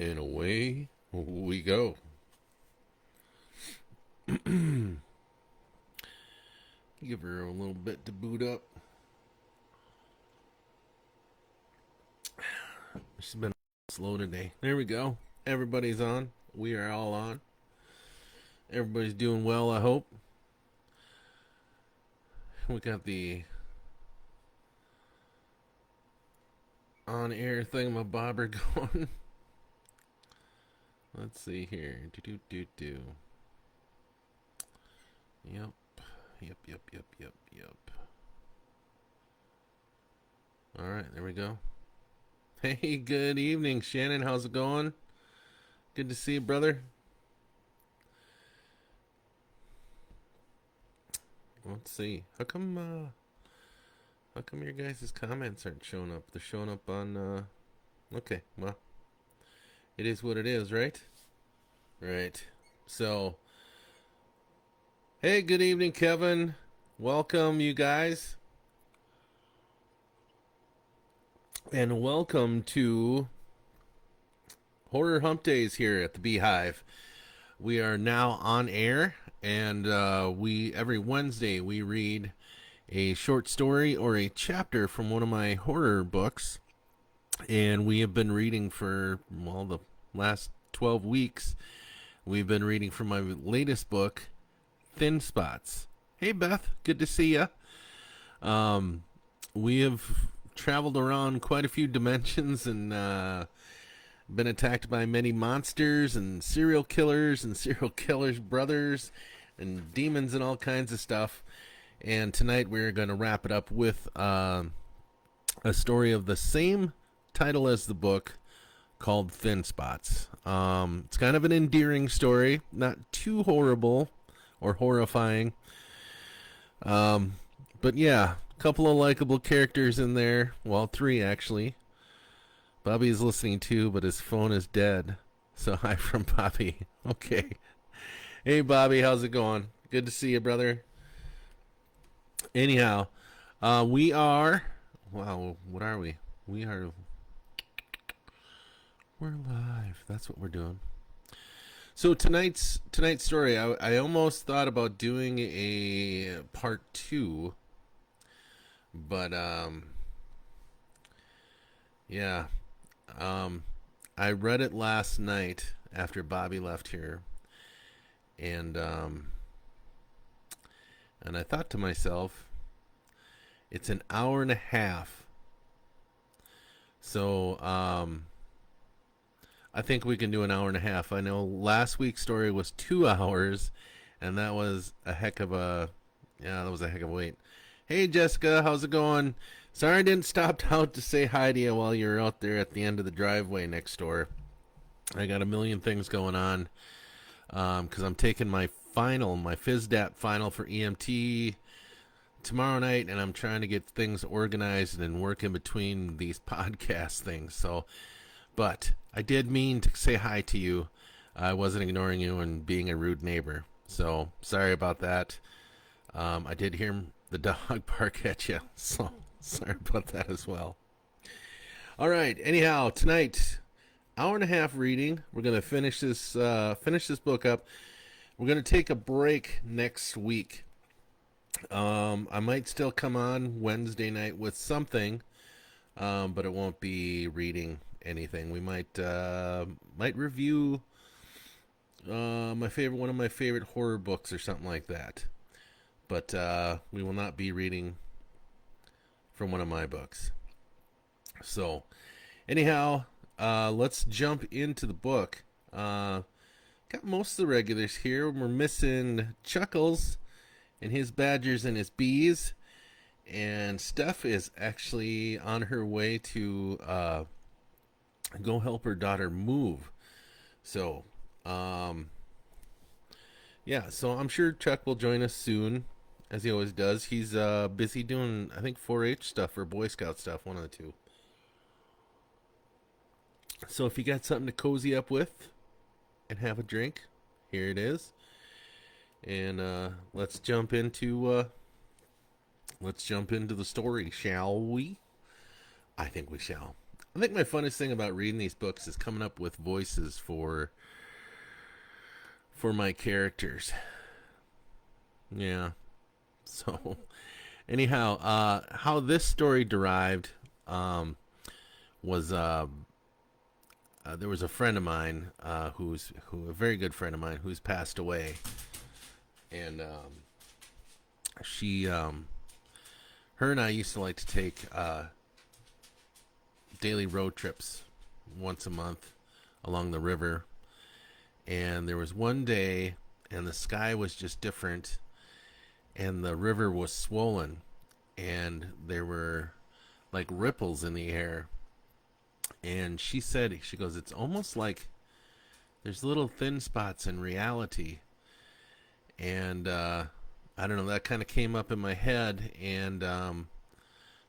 And away we go. Give her a little bit to boot up. She's been slow today. There we go. Everybody's on. We are all on. Everybody's doing well, I hope. We got the on-air thingamabobber going. Let's see here. Do. Yep. All right, there we go. Hey, good evening, Shannon. How's it going? Good to see you, brother. Let's see. How come your guys' comments aren't showing up? They're showing up on okay, well. It is what it is, right? Right. So, hey, good evening, Kevin. Welcome, you guys. And welcome to Horror Humpdays here at the b.hive. We are now on air, and we every Wednesday we read a short story or a chapter from one of my horror books. And we have been reading for, well, the last 12 weeks. We've been reading from my latest book, Thin Spots. Hey, Beth. Good to see ya. We have traveled around quite a few dimensions and been attacked by many monsters and serial killers brothers and demons and all kinds of stuff. And tonight we're going to wrap it up with a story of the same title as the book, called Thin Spots. It's kind of an endearing story, not too horrible or horrifying. But yeah, a couple of likable characters in there. Well, three actually. Bobby is listening too, but his phone is dead. So hi from Bobby. Okay. Hey Bobby, how's it going? Good to see you, brother. Anyhow, we are. Wow, what are we? We're live. That's what we're doing. So tonight's story, I almost thought about doing a part 2, but yeah, I read it last night after Bobby left here, and I thought to myself, it's an hour and a half, so I think we can do an hour and a half. I know last week's story was 2 hours, and that was a heck of a wait. Hey Jessica, how's it going? Sorry I didn't stop out to say hi to you while you're out there at the end of the driveway next door. I got a million things going on because I'm taking my FISDAP final for EMT tomorrow night, and I'm trying to get things organized and work in between these podcast things. So, but I did mean to say hi to you. I wasn't ignoring you and being a rude neighbor. So, sorry about that. I did hear the dog bark at you. So, sorry about that as well. All right. Anyhow, tonight, hour and a half reading. We're going to finish this book up. We're going to take a break next week. I might still come on Wednesday night with something, but it won't be reading anything. We might review one of my favorite horror books or something like that. But we will not be reading from one of my books. So, anyhow, let's jump into the book. Got most of the regulars here. We're missing Chuckles and his badgers and his bees. And Steph is actually on her way to go help her daughter move. So, yeah, so I'm sure Chuck will join us soon, as he always does. He's busy doing, I think, 4-H stuff or Boy Scout stuff, one of the two. So if you got something to cozy up with and have a drink, here it is. And let's jump into the story, shall we? I think we shall. I think my funnest thing about reading these books is coming up with voices for my characters. Yeah. So anyhow, how this story derived was there was a friend of mine a very good friend of mine who's passed away, and she her and I used to like to take daily road trips once a month along the river. And there was one day, and the sky was just different, and the river was swollen, and there were like ripples in the air. And she said, she goes, it's almost like there's little thin spots in reality. And I don't know, that kind of came up in my head. And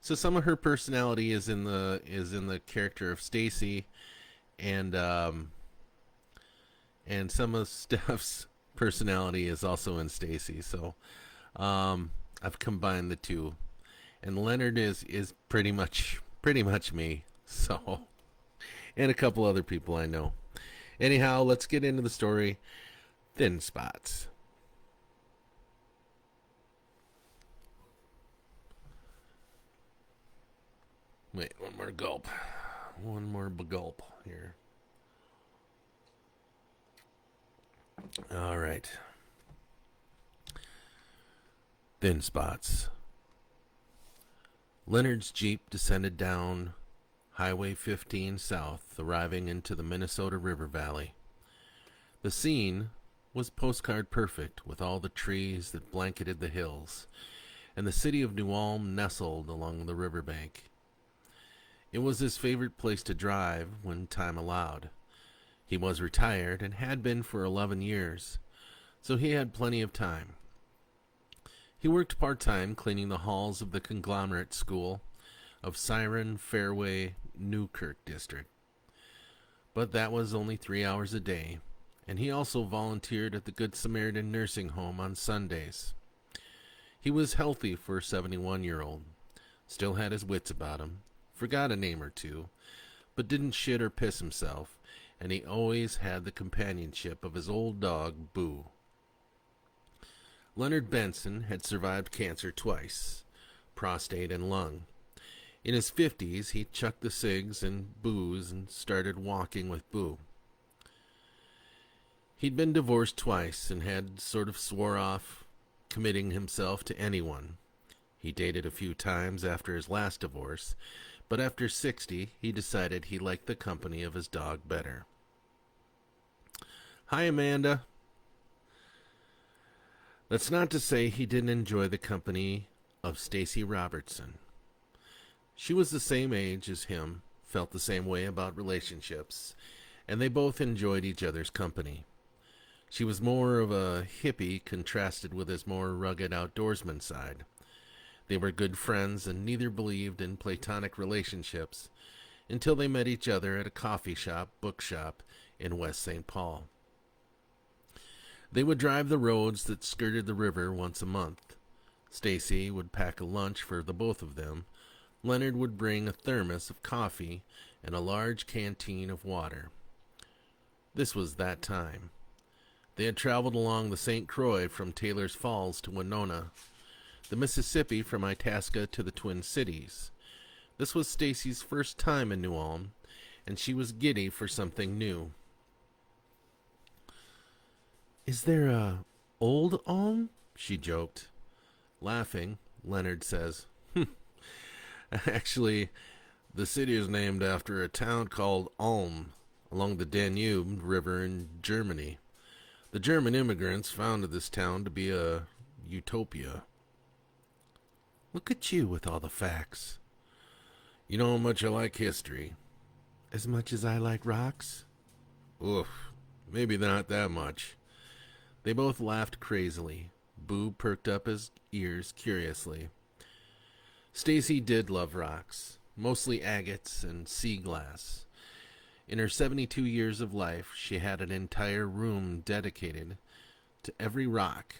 so some of her personality is in the character of Stacy, and some of Steph's personality is also in Stacy. So I've combined the two, and Leonard is pretty much me. So, and a couple other people I know. Anyhow, let's get into the story. Thin spots. Wait, one more gulp. One more gulp here. All right. Thin spots. Leonard's Jeep descended down Highway 15 south, arriving into the Minnesota River Valley. The scene was postcard perfect, with all the trees that blanketed the hills, and the city of New Ulm nestled along the riverbank. It was his favorite place to drive when time allowed. He was retired and had been for 11 years, so he had plenty of time. He worked part-time cleaning the halls of the conglomerate school of Siren Fairway Newkirk District. But that was only 3 hours a day, and he also volunteered at the Good Samaritan nursing home on Sundays. He was healthy for a 71-year-old, still had his wits about him, forgot a name or two, but didn't shit or piss himself, and he always had the companionship of his old dog, Boo. Leonard Benson had survived cancer twice, prostate and lung. In his 50s, he chucked the cigs and booze and started walking with Boo. He'd been divorced twice and had sort of swore off committing himself to anyone. He dated a few times after his last divorce, but after 60, he decided he liked the company of his dog better. Hi, Amanda. That's not to say he didn't enjoy the company of Stacy Robertson. She was the same age as him, felt the same way about relationships, and they both enjoyed each other's company. She was more of a hippie contrasted with his more rugged outdoorsman side. They were good friends, and neither believed in platonic relationships until they met each other at a coffee shop, bookshop in West St. Paul. They would drive the roads that skirted the river once a month. Stacy would pack a lunch for the both of them. Leonard would bring a thermos of coffee and a large canteen of water. This was that time. They had traveled along the St. Croix from Taylor's Falls to Winona, the Mississippi from Itasca to the Twin Cities. This was Stacy's first time in New Ulm, and she was giddy for something new. Is there a old Ulm? She joked. Laughing, Leonard says, Actually, the city is named after a town called Ulm, along the Danube River in Germany. The German immigrants founded this town to be a utopia. Look at you with all the facts. You know how much I like history. As much as I like rocks? Oof, maybe not that much. They both laughed crazily. Boo perked up his ears curiously. Stacy did love rocks, mostly agates and sea glass. In her 72 years of life, she had an entire room dedicated to every rock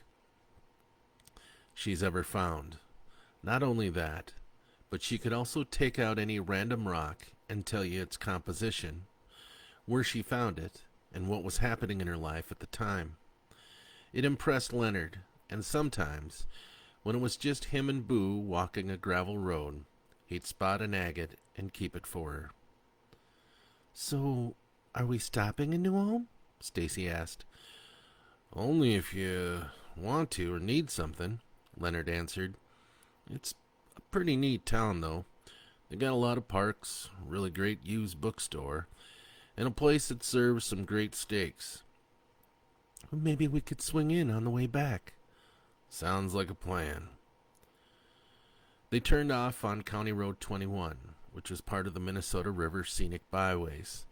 she's ever found. Not only that, but she could also take out any random rock and tell you its composition, where she found it, and what was happening in her life at the time. It impressed Leonard, and sometimes, when it was just him and Boo walking a gravel road, he'd spot an agate and keep it for her. "So, are we stopping in New Ulm?" Stacy asked. "Only if you want to or need something," Leonard answered. "It's a pretty neat town, though. They got a lot of parks, a really great used bookstore, and a place that serves some great steaks." "Maybe we could swing in on the way back." "Sounds like a plan." They turned off on County Road 21, which was part of the Minnesota River Scenic Byways.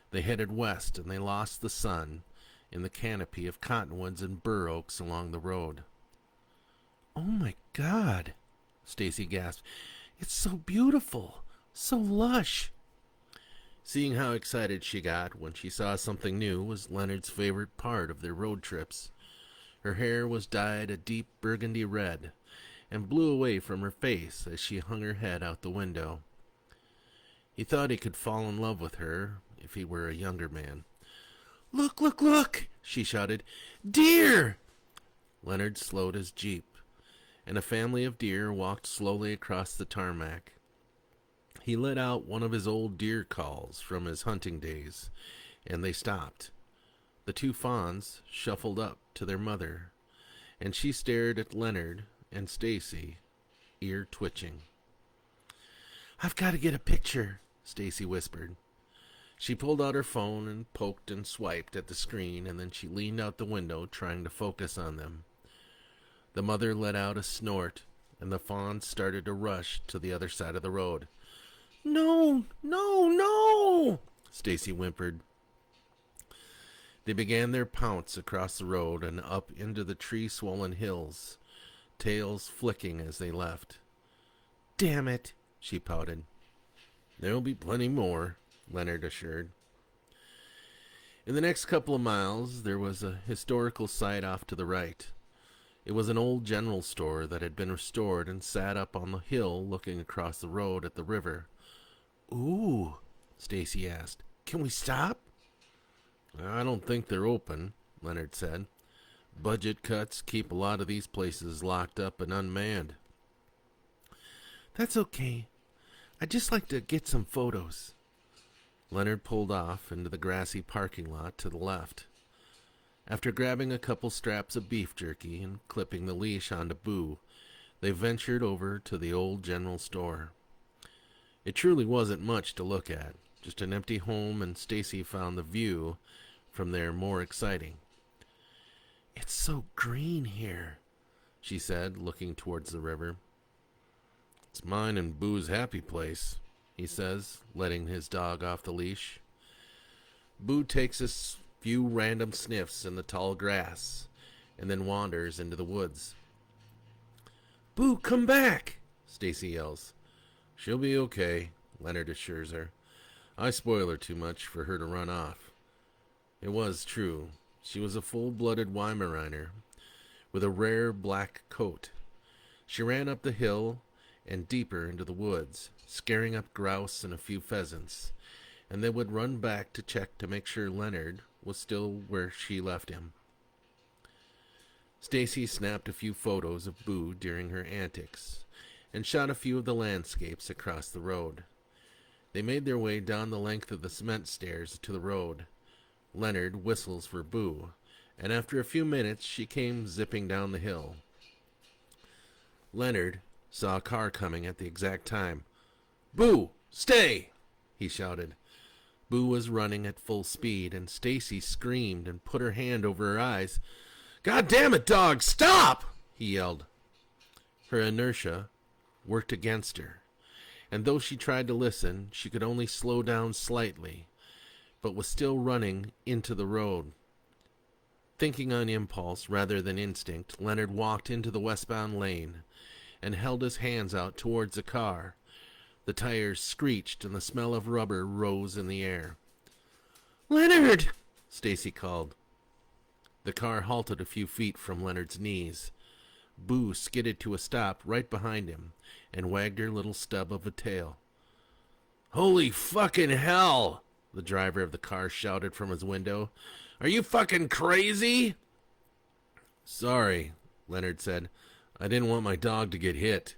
They headed west, and they lost the sun in the canopy of cottonwoods and bur oaks along the road. "Oh my God," Stacy gasped. "It's so beautiful, so lush." Seeing how excited she got when she saw something new was Leonard's favorite part of their road trips. Her hair was dyed a deep burgundy red and blew away from her face as she hung her head out the window. He thought he could fall in love with her if he were a younger man. "Look, look, look!" she shouted. "Deer!" Leonard slowed his jeep, and a family of deer walked slowly across the tarmac. He let out one of his old deer calls from his hunting days, and they stopped. The two fawns shuffled up to their mother, and she stared at Leonard and Stacy, ear twitching. "I've got to get a picture," Stacy whispered. She pulled out her phone and poked and swiped at the screen, and then she leaned out the window trying to focus on them. The mother let out a snort, and the fawns started to rush to the other side of the road. "No, no, no!" Stacy whimpered. They began their pounce across the road and up into the tree-swollen hills, tails flicking as they left. "Damn it," she pouted. "There'll be plenty more," Leonard assured. In the next couple of miles, there was a historical site off to the right. It was an old general store that had been restored and sat up on the hill looking across the road at the river. "Ooh," Stacy asked. "Can we stop?" "I don't think they're open," Leonard said. "Budget cuts keep a lot of these places locked up and unmanned." "That's okay. I'd just like to get some photos." Leonard pulled off into the grassy parking lot to the left. After grabbing a couple straps of beef jerky and clipping the leash onto Boo, they ventured over to the old general store. It truly wasn't much to look at, just an empty home, and Stacy found the view from there more exciting. "It's so green here," she said, looking towards the river. "It's mine and Boo's happy place," he says, letting his dog off the leash. Boo takes a few random sniffs in the tall grass and then wanders into the woods. "Boo, come back!" Stacy yells. "She'll be okay," Leonard assures her. "I spoil her too much for her to run off." It was true. She was a full-blooded Weimaraner with a rare black coat. She ran up the hill and deeper into the woods, scaring up grouse and a few pheasants, and then would run back to check to make sure Leonard was still where she left him. Stacy snapped a few photos of Boo during her antics and shot a few of the landscapes across the road. They made their way down the length of the cement stairs to the road. Leonard whistles for Boo, and after a few minutes she came zipping down the hill. Leonard saw a car coming at the exact time. "Boo, stay!" he shouted. Boo was running at full speed, and Stacy screamed and put her hand over her eyes. "God damn it, dog, stop!" he yelled. Her inertia worked against her, and though she tried to listen, she could only slow down slightly, but was still running into the road. Thinking on impulse rather than instinct, Leonard walked into the westbound lane and held his hands out towards the car. The tires screeched and the smell of rubber rose in the air. "Leonard!" Stacy called. The car halted a few feet from Leonard's knees. Boo skidded to a stop right behind him and wagged her little stub of a tail. Holy fucking hell! The driver of the car shouted from his window. Are you fucking crazy? Sorry, Leonard said. I didn't want my dog to get hit.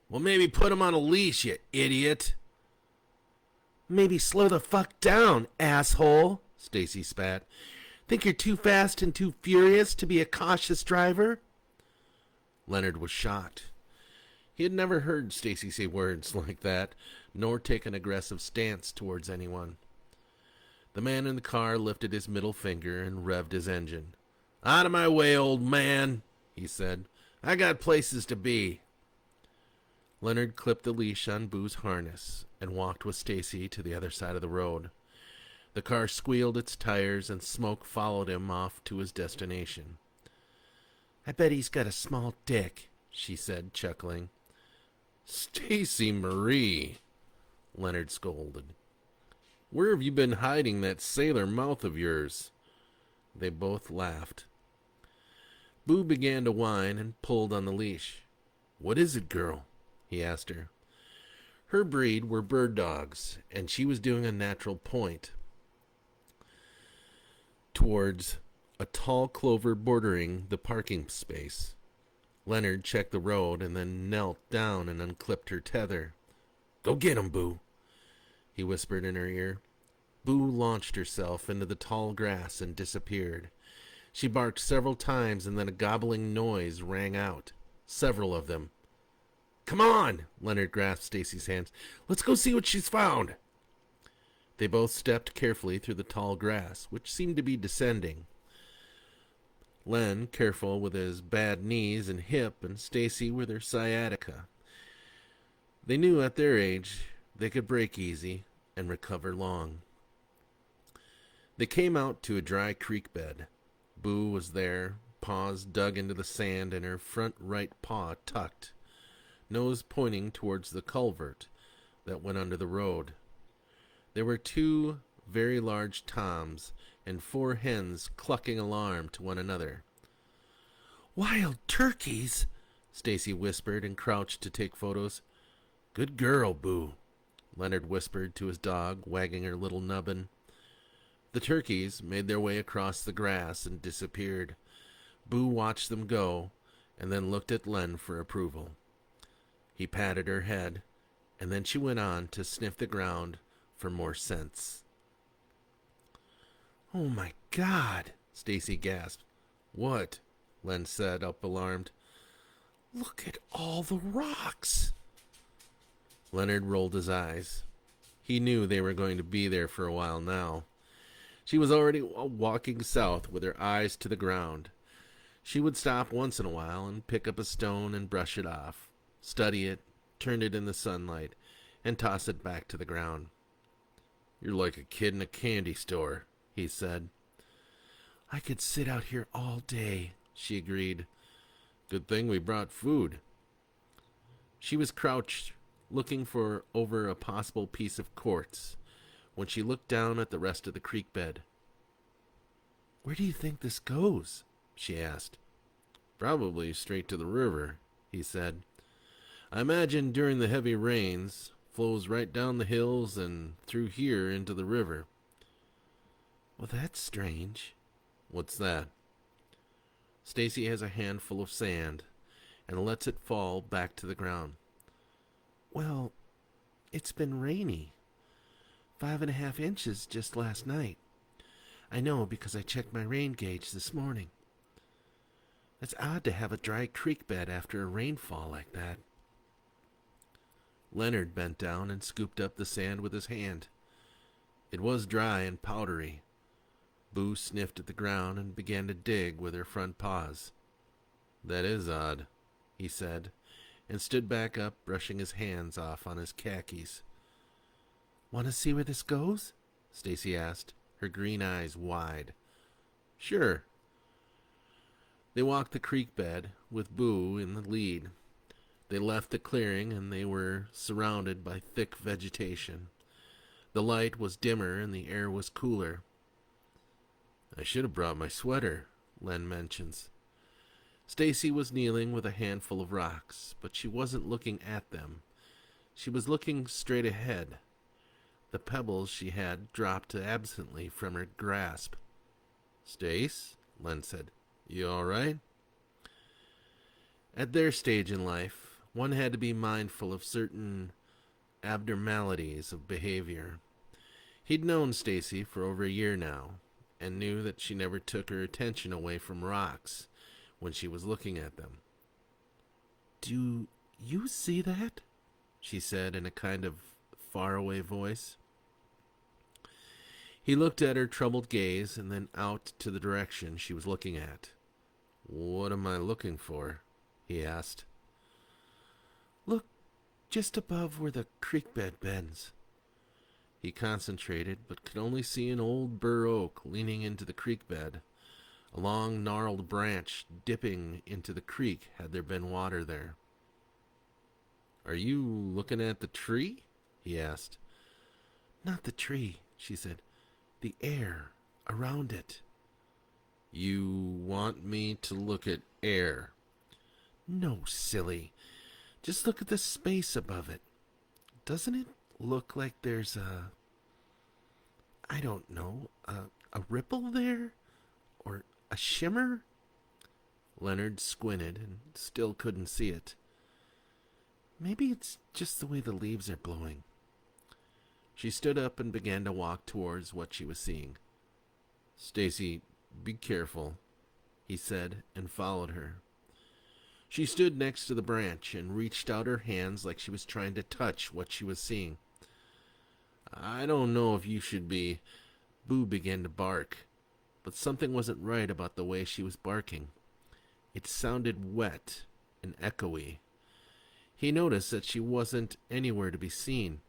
Well, maybe put him on a leash, you idiot. Maybe slow the fuck down, asshole, Stacy spat. Think you're too fast and too furious to be a cautious driver? Leonard was shocked. He had never heard Stacy say words like that, nor take an aggressive stance towards anyone. The man in the car lifted his middle finger and revved his engine. Out of my way, old man, he said. I got places to be. Leonard clipped the leash on Boo's harness and walked with Stacy to the other side of the road. The car squealed its tires and smoke followed him off to his destination. I bet he's got a small dick, she said, chuckling. Stacy Marie, Leonard scolded. Where have you been hiding that sailor mouth of yours? They both laughed. Boo began to whine and pulled on the leash. What is it, girl? He asked her. Her breed were bird dogs, and she was doing a natural point towards a tall clover bordering the parking space. Leonard checked the road and then knelt down and unclipped her tether. Go get him, Boo, he whispered in her ear. Boo launched herself into the tall grass and disappeared. She barked several times and then a gobbling noise rang out. Several of them. Come on, Leonard grasped Stacy's hands. Let's go see what she's found. They both stepped carefully through the tall grass, which seemed to be descending. Len, careful with his bad knees and hip, and Stacy with her sciatica. They knew at their age they could break easy and recover long. They came out to a dry creek bed. Boo was there, paws dug into the sand and her front right paw tucked, nose pointing towards the culvert that went under the road. There were 2 very large toms and 4 hens clucking alarm to one another. Wild turkeys, Stacy whispered and crouched to take photos. Good girl, Boo, Leonard whispered to his dog, wagging her little nubbin. The turkeys made their way across the grass and disappeared. Boo watched them go and then looked at Len for approval. He patted her head, and then she went on to sniff the ground for more scents. Oh my God, Stacy gasped. What? Len said, up alarmed. Look at all the rocks. Leonard rolled his eyes. He knew they were going to be there for a while now. She was already walking south with her eyes to the ground. She would stop once in a while and pick up a stone and brush it off, study it, turn it in the sunlight, and toss it back to the ground. You're like a kid in a candy store, he said. I could sit out here all day, she agreed. Good thing we brought food. She was crouched, looking for over a possible piece of quartz, when she looked down at the rest of the creek bed. Where do you think this goes? She asked. Probably straight to the river, he said. I imagine during the heavy rains, flows right down the hills and through here into the river. Well, that's strange. What's that? Stacy has a handful of sand and lets it fall back to the ground. Well, it's been rainy. 5.5 inches just last night. I know because I checked my rain gauge this morning. It's odd to have a dry creek bed after a rainfall like that. Leonard bent down and scooped up the sand with his hand. It was dry and powdery. Boo sniffed at the ground and began to dig with her front paws. That is odd, he said, and stood back up, brushing his hands off on his khakis. Want to see where this goes? Stacy asked, her green eyes wide. Sure. They walked the creek bed, with Boo in the lead. They left the clearing, and they were surrounded by thick vegetation. The light was dimmer, and the air was cooler. I should have brought my sweater, Len mentions. Stacy was kneeling with a handful of rocks, but she wasn't looking at them. She was looking straight ahead. The pebbles she had dropped absently from her grasp. "Stace," Len said, "you all right?" At their stage in life, one had to be mindful of certain abnormalities of behavior. He'd known Stacy for over a year now, and knew that she never took her attention away from rocks when she was looking at them. "Do you see that?" she said in a kind of faraway voice. He looked at her troubled gaze and then out to the direction she was looking at. "What am I looking for?" he asked. "Look just above where the creek bed bends." He concentrated, but could only see an old bur oak leaning into the creek bed, a long gnarled branch dipping into the creek had there been water there. "Are you looking at the tree?" he asked. "Not the tree," she said. "The air around it." "You want me to look at air?" "No, silly. Just look at the space above it. Doesn't it look like there's I don't know, a ripple there? Or a shimmer?" Leonard squinted and still couldn't see it. "Maybe it's just the way the leaves are blowing." She stood up and began to walk towards what she was seeing. "Stacy, be careful," he said, and followed her. She stood next to the branch and reached out her hands like she was trying to touch what she was seeing. "I don't know if you should be—" Boo began to bark, but something wasn't right about the way she was barking. It sounded wet and echoey. He noticed that she wasn't anywhere to be seen.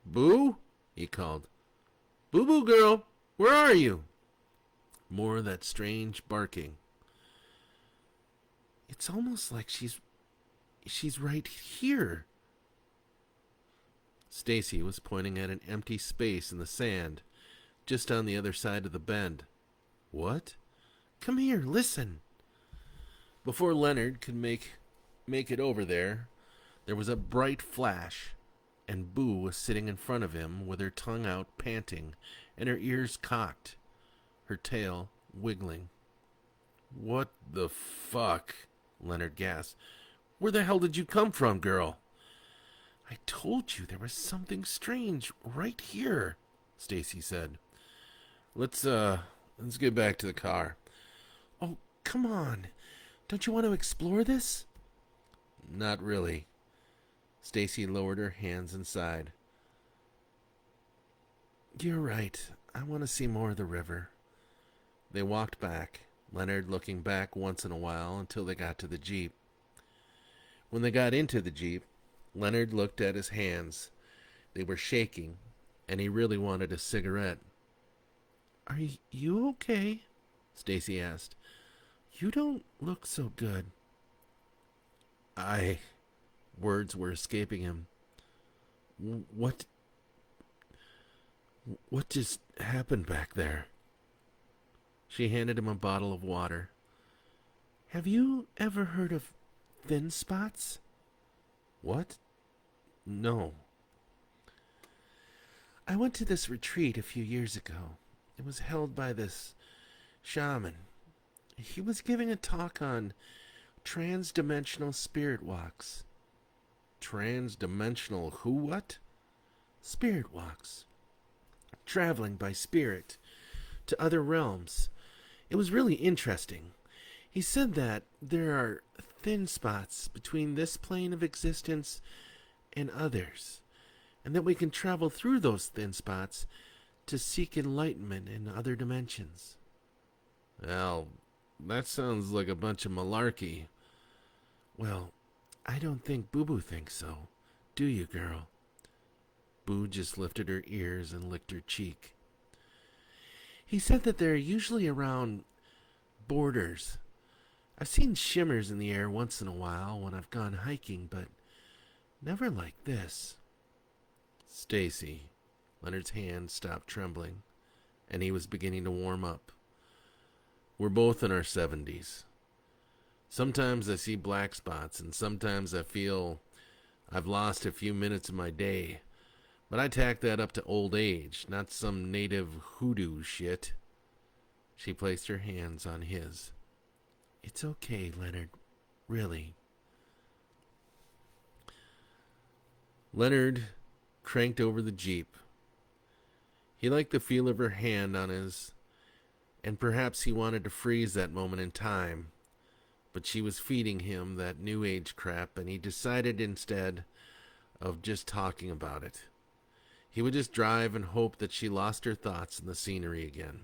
"Boo!" he called. "Boo Boo girl, where are you?" More of that strange barking. "It's almost like she's right here." Stacy was pointing at an empty space in the sand, just on the other side of the bend. "What?" "Come here, listen." Before Leonard could make it over there was a bright flash, and Boo was sitting in front of him with her tongue out, panting, and her ears cocked, her tail wiggling. "What the fuck?" Leonard gasped. "Where the hell did you come from, girl?" "I told you there was something strange right here," Stacy said. Let's get back to the car." "Oh, come on. Don't you want to explore this?" "Not really." Stacy lowered her hands and sighed. "You're right. I want to see more of the river." They walked back, Leonard looking back once in a while until they got to the Jeep. When they got into the Jeep, Leonard looked at his hands. They were shaking, and he really wanted a cigarette. "Are you okay?" Stacy asked. "You don't look so good." Words were escaping him. What just happened back there?" She handed him a bottle of water. "Have you ever heard of thin spots?" "What? No." "I went to this retreat a few years ago. It was held by this shaman. He was giving a talk on trans-dimensional spirit walks." "Trans-dimensional who what?" "Spirit walks. Traveling by spirit to other realms. It was really interesting. He said that there are thin spots between this plane of existence and others, and that we can travel through those thin spots to seek enlightenment in other dimensions." "Well, that sounds like a bunch of malarkey." "Well, I don't think Boo Boo thinks so. Do you, girl?" Boo just lifted her ears and licked her cheek. "He said that they're usually around borders. I've seen shimmers in the air once in a while when I've gone hiking, but never like this." "Stacy." Leonard's hand stopped trembling, and he was beginning to warm up. "We're both in our 70s. Sometimes I see black spots, and sometimes I feel I've lost a few minutes of my day. But I tack that up to old age, not some native hoodoo shit. She placed her hands on his. It's okay, Leonard. Really. Leonard cranked over the Jeep. He liked the feel of her hand on his, and perhaps he wanted to freeze that moment in time. But she was feeding him that new age crap, and he decided instead of just talking about it, he would just drive and hope that she lost her thoughts in the scenery again.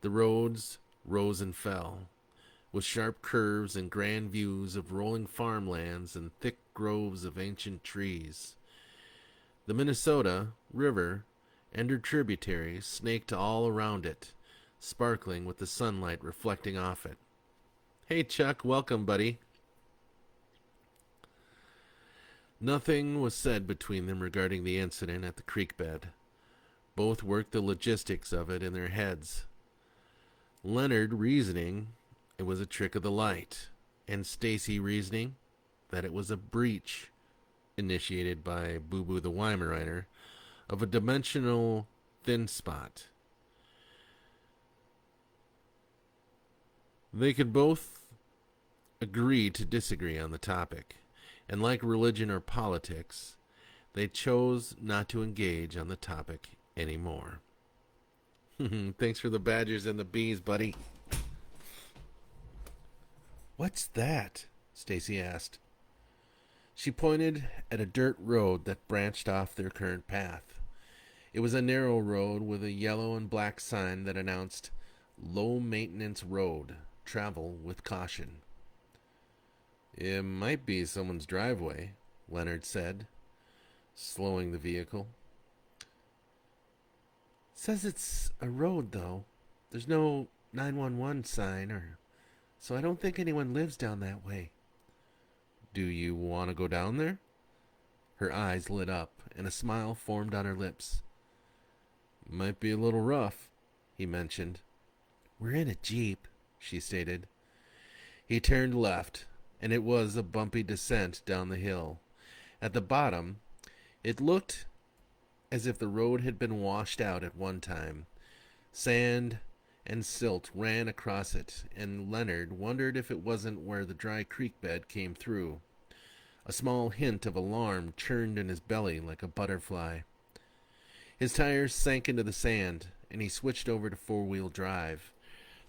The roads rose and fell, with sharp curves and grand views of rolling farmlands and thick groves of ancient trees. The Minnesota River and her tributaries snaked all around it, sparkling with the sunlight reflecting off it. Hey, Chuck, welcome, buddy. Nothing was said between them regarding the incident at the creek bed. Both worked the logistics of it in their heads. Leonard reasoning it was a trick of the light, and Stacy reasoning that it was a breach initiated by Boo Boo the Weimaraner of a dimensional thin spot. They could both agree to disagree on the topic, and like religion or politics, they chose not to engage on the topic anymore. Thanks for the badgers and the bees, buddy. What's that? Stacy asked. She pointed at a dirt road that branched off their current path. It was a narrow road with a yellow and black sign that announced Low Maintenance Road. Travel with caution. It might be someone's driveway, Leonard said, slowing the vehicle. Says it's a road, though. There's no 911 sign, so I don't think anyone lives down that way. Do you want to go down there? Her eyes lit up, and a smile formed on her lips. Might be a little rough, he mentioned. We're in a Jeep, she stated. He turned left, and it was a bumpy descent down the hill. At the bottom, it looked as if the road had been washed out at one time. Sand and silt ran across it, and Leonard wondered if it wasn't where the dry creek bed came through. A small hint of alarm churned in his belly like a butterfly. His tires sank into the sand, and he switched over to four-wheel drive.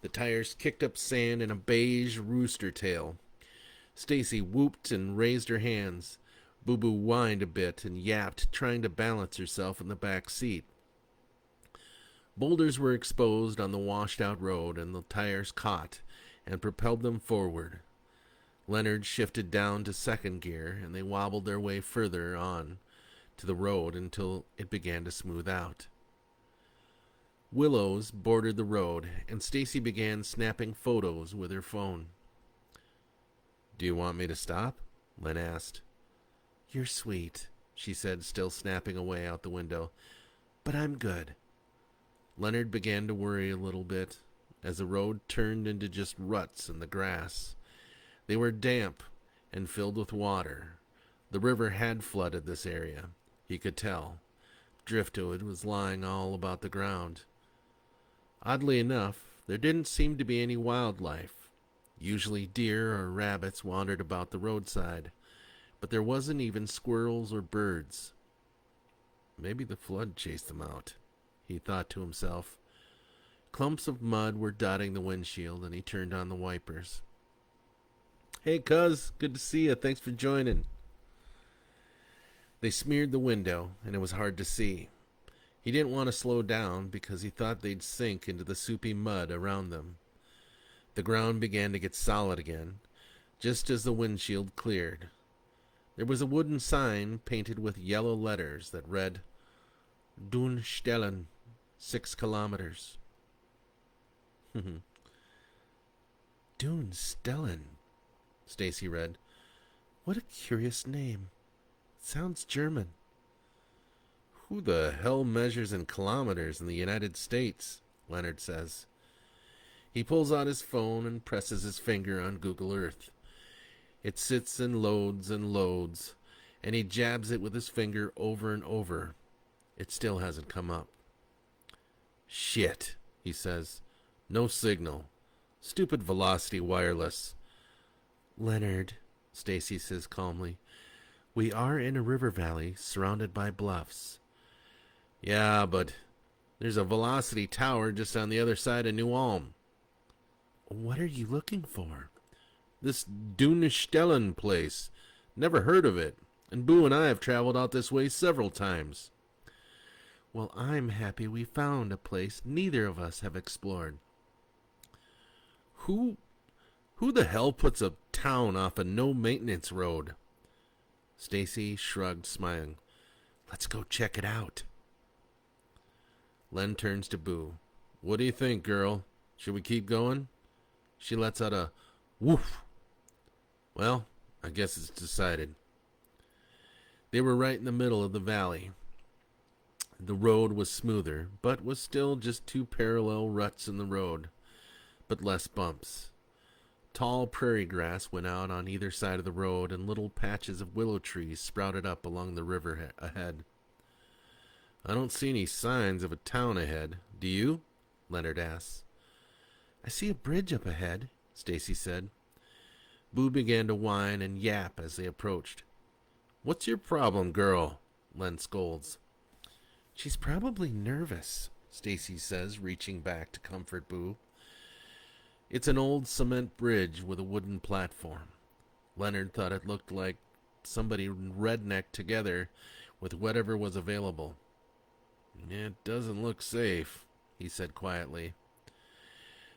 The tires kicked up sand in a beige rooster tail. Stacy whooped and raised her hands. Boo Boo whined a bit and yapped, trying to balance herself in the back seat. Boulders were exposed on the washed-out road, and the tires caught and propelled them forward. Leonard shifted down to second gear, and they wobbled their way further on to the road until it began to smooth out. Willows bordered the road, and Stacy began snapping photos with her phone. Do you want me to stop? Len asked. You're sweet, she said, still snapping away out the window. But I'm good. Leonard began to worry a little bit as the road turned into just ruts in the grass. They were damp and filled with water. The river had flooded this area, he could tell. Driftwood was lying all about the ground. Oddly enough, there didn't seem to be any wildlife. Usually deer or rabbits wandered about the roadside, but there wasn't even squirrels or birds. Maybe the flood chased them out, he thought to himself. Clumps of mud were dotting the windshield, and he turned on the wipers. Hey, cuz, good to see you. Thanks for joining. They smeared the window, and it was hard to see. He didn't want to slow down because he thought they'd sink into the soupy mud around them. The ground began to get solid again, just as the windshield cleared. There was a wooden sign painted with yellow letters that read, Dunstellen, 6 kilometers. Dunstellen, Stacy read. What a curious name. Sounds German. Who the hell measures in kilometers in the United States? Leonard says. He pulls out his phone and presses his finger on Google Earth. It sits and loads, and he jabs it with his finger over and over. It still hasn't come up. Shit, he says. No signal. Stupid velocity wireless. Leonard, Stacy says calmly, we are in a river valley surrounded by bluffs. Yeah, but there's a velocity tower just on the other side of New Ulm. What are you looking for? This Dunestellen place. Never heard of it. And Boo and I have traveled out this way several times. Well, I'm happy we found a place neither of us have explored. Who the hell puts a town off a no-maintenance road? Stacy shrugged, smiling. Let's go check it out. Len turns to Boo. What do you think, girl? Should we keep going? She lets out a woof. Well, I guess it's decided. They were right in the middle of the valley. The road was smoother, but was still just two parallel ruts in the road, but less bumps. Tall prairie grass went out on either side of the road, and little patches of willow trees sprouted up along the river ahead. I don't see any signs of a town ahead. Do you? Leonard asks. I see a bridge up ahead, Stacy said. Boo began to whine and yap as they approached. What's your problem, girl? Len scolds. She's probably nervous, Stacy says, reaching back to comfort Boo. It's an old cement bridge with a wooden platform. Leonard thought it looked like somebody rednecked together with whatever was available. It doesn't look safe, he said quietly.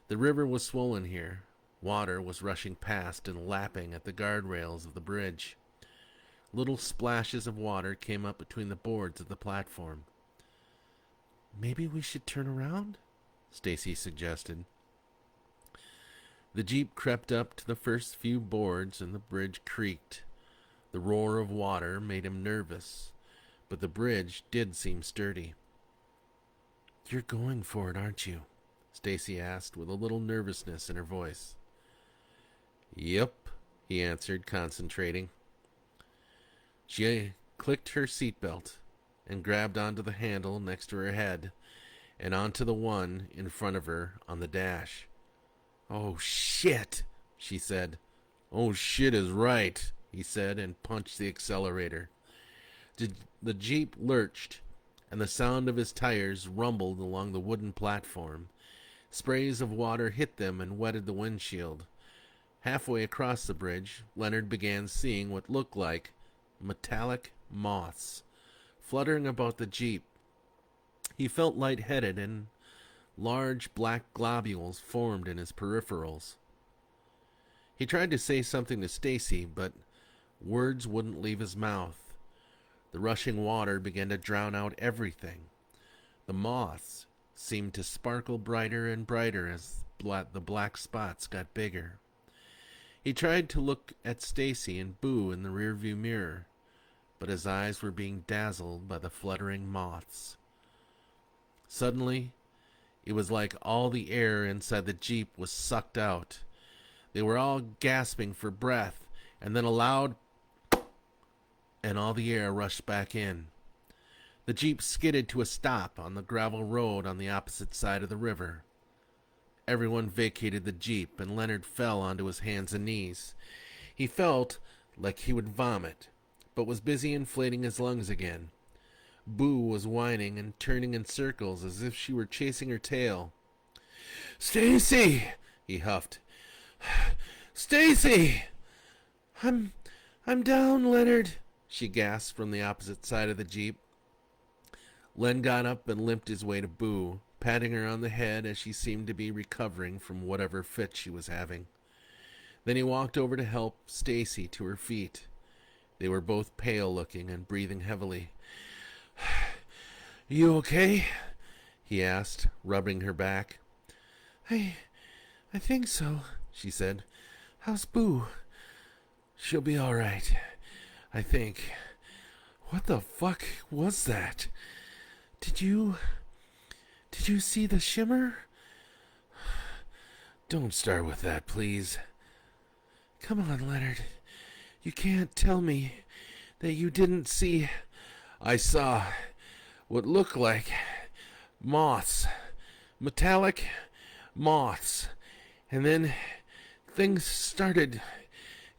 The river was swollen here. Water was rushing past and lapping at the guardrails of the bridge. Little splashes of water came up between the boards of the platform. Maybe we should turn around? Stacy suggested. The jeep crept up to the first few boards and the bridge creaked. The roar of water made him nervous, but the bridge did seem sturdy. You're going for it, aren't you? Stacy asked with a little nervousness in her voice. Yep, he answered, concentrating. She clicked her seatbelt and grabbed onto the handle next to her head and onto the one in front of her on the dash. Oh, shit, she said. Oh, shit is right, he said, and punched the accelerator. The jeep lurched, and the sound of his tires rumbled along the wooden platform. Sprays of water hit them and wetted the windshield. Halfway across the bridge, Leonard began seeing what looked like metallic moths fluttering about the jeep. He felt lightheaded, and large black globules formed in his peripherals. He tried to say something to Stacy, but words wouldn't leave his mouth. The rushing water began to drown out everything. The moths seemed to sparkle brighter and brighter as the black spots got bigger. He tried to look at Stacy and Boo in the rearview mirror, but his eyes were being dazzled by the fluttering moths. Suddenly, it was like all the air inside the jeep was sucked out. They were all gasping for breath, and then a loud and all the air rushed back in. The jeep skidded to a stop on the gravel road on the opposite side of the river. Everyone vacated the jeep, and Leonard fell onto his hands and knees. He felt like he would vomit, but was busy inflating his lungs again. Boo was whining and turning in circles as if she were chasing her tail. Stacy! He huffed. Stacy! I'm down, Leonard, she gasped from the opposite side of the jeep. Len got up and limped his way to Boo, patting her on the head as she seemed to be recovering from whatever fit she was having. Then he walked over to help Stacy to her feet. They were both pale-looking and breathing heavily. You okay? He asked, rubbing her back. I think so, she said. How's Boo? She'll be all right, I think. What the fuck was that? Did you see the shimmer? Don't start with that, please. Come on, Leonard. You can't tell me that you didn't see. I saw what looked like moths, metallic moths, and then things started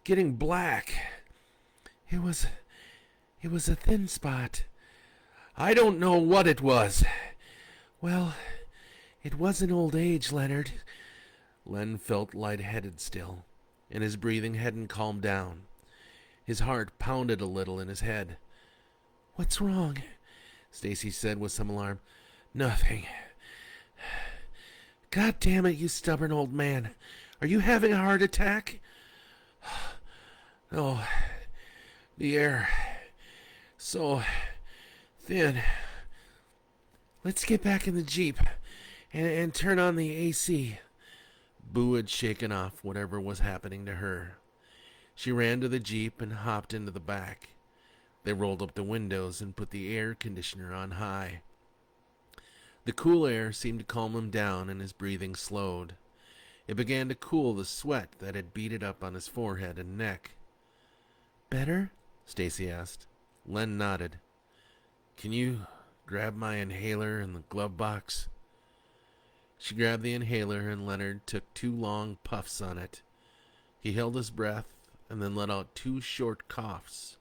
getting black. It was a thin spot. I don't know what it was. Well, it wasn't old age, Leonard. Len felt lightheaded still, and his breathing hadn't calmed down. His heart pounded a little in his head. What's wrong? Stacy said with some alarm. Nothing. God damn it, you stubborn old man. Are you having a heart attack? Oh, the air. So thin. Let's get back in the Jeep and turn on the AC. Boo had shaken off whatever was happening to her. She ran to the Jeep and hopped into the back. They rolled up the windows and put the air conditioner on high. The cool air seemed to calm him down and his breathing slowed. It began to cool the sweat that had beaded up on his forehead and neck. Better? Stacy asked. Len nodded. Can you grab my inhaler in the glove box? She grabbed the inhaler and Leonard took 2 long puffs on it. He held his breath and then let out 2 short coughs.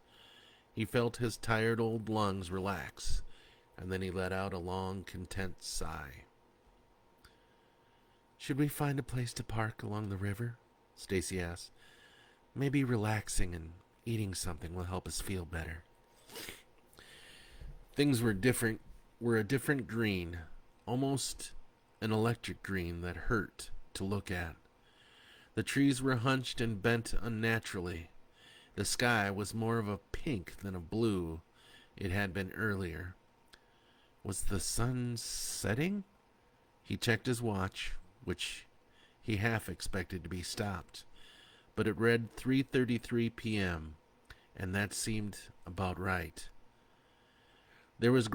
He felt his tired old lungs relax, and then he let out a long, content sigh. Should we find a place to park along the river? Stacy asked. Maybe relaxing and eating something will help us feel better. Things were a different green, almost an electric green that hurt to look at. The trees were hunched and bent unnaturally. The sky was more of a pink than a blue it had been earlier. Was the sun setting? He checked his watch, which he half expected to be stopped, but it read 3:33 p.m., and that seemed about right. There was a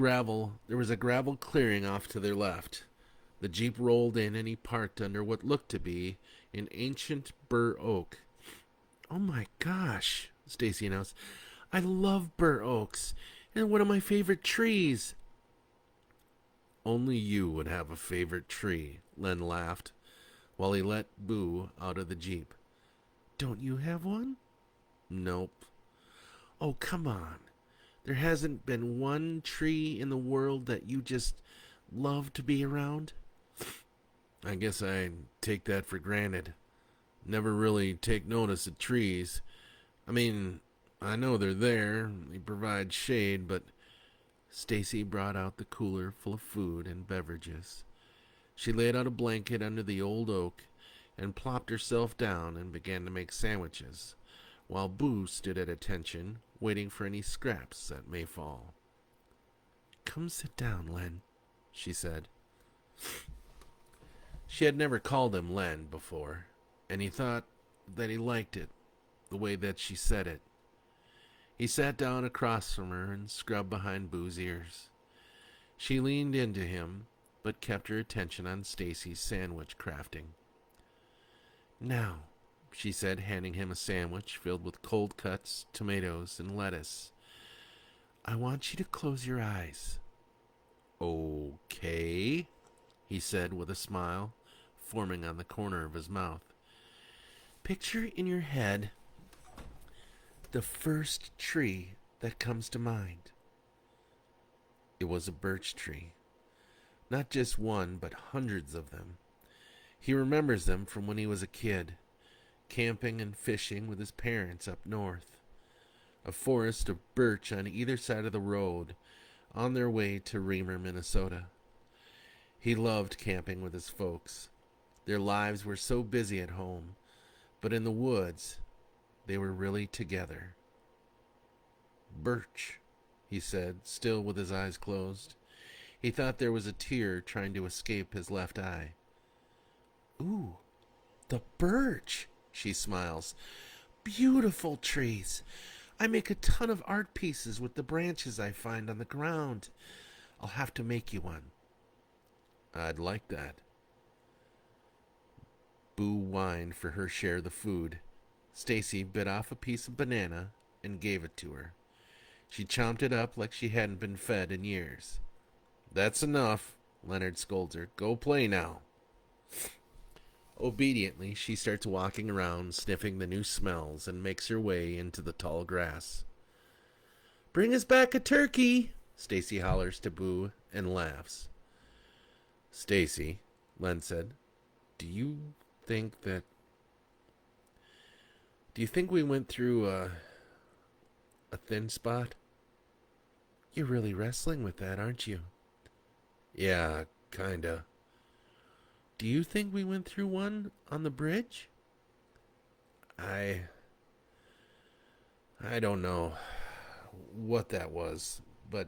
gravel clearing off to their left. The Jeep rolled in and he parked under what looked to be an ancient bur oak. Oh my gosh, Stacy announced. I love bur oaks, and one of my favorite trees. Only you would have a favorite tree, Len laughed, while he let Boo out of the Jeep. Don't you have one? Nope. Oh, come on. There hasn't been one tree in the world that you just love to be around? I guess I take that for granted. Never really take notice of trees. I mean, I know they're there. They provide shade, but Stacy brought out the cooler full of food and beverages. She laid out a blanket under the old oak and plopped herself down and began to make sandwiches, while Boo stood at attention, waiting for any scraps that may fall. Come sit down, Len, she said. She had never called him Len before, and he thought that he liked it, the way that she said it. He sat down across from her and scrubbed behind Boo's ears. She leaned into him, but kept her attention on Stacy's sandwich crafting. Now, she said, handing him a sandwich filled with cold cuts, tomatoes, and lettuce, I want you to close your eyes. Okay, he said with a smile forming on the corner of his mouth. Picture in your head the first tree that comes to mind. It was a birch tree. Not just one, but hundreds of them. He remembers them from when he was a kid, camping and fishing with his parents up north. A forest of birch on either side of the road on their way to Reamer, Minnesota. He loved camping with his folks. Their lives were so busy at home, but in the woods, they were really together. Birch, he said, still with his eyes closed. He thought there was a tear trying to escape his left eye. Ooh, the birch, she smiles. Beautiful trees. I make a ton of art pieces with the branches I find on the ground. I'll have to make you one. I'd like that. Boo whined for her share of the food. Stacy bit off a piece of banana and gave it to her. She chomped it up like she hadn't been fed in years. That's enough, Leonard scolds her. Go play now. Obediently, she starts walking around, sniffing the new smells, and makes her way into the tall grass. Bring us back a turkey, Stacy hollers to Boo and laughs. Stacy, Len said, do you think we went through a thin spot? You're really wrestling with that, aren't you? Yeah, kinda. Do you think we went through one on the bridge? I don't know what that was, but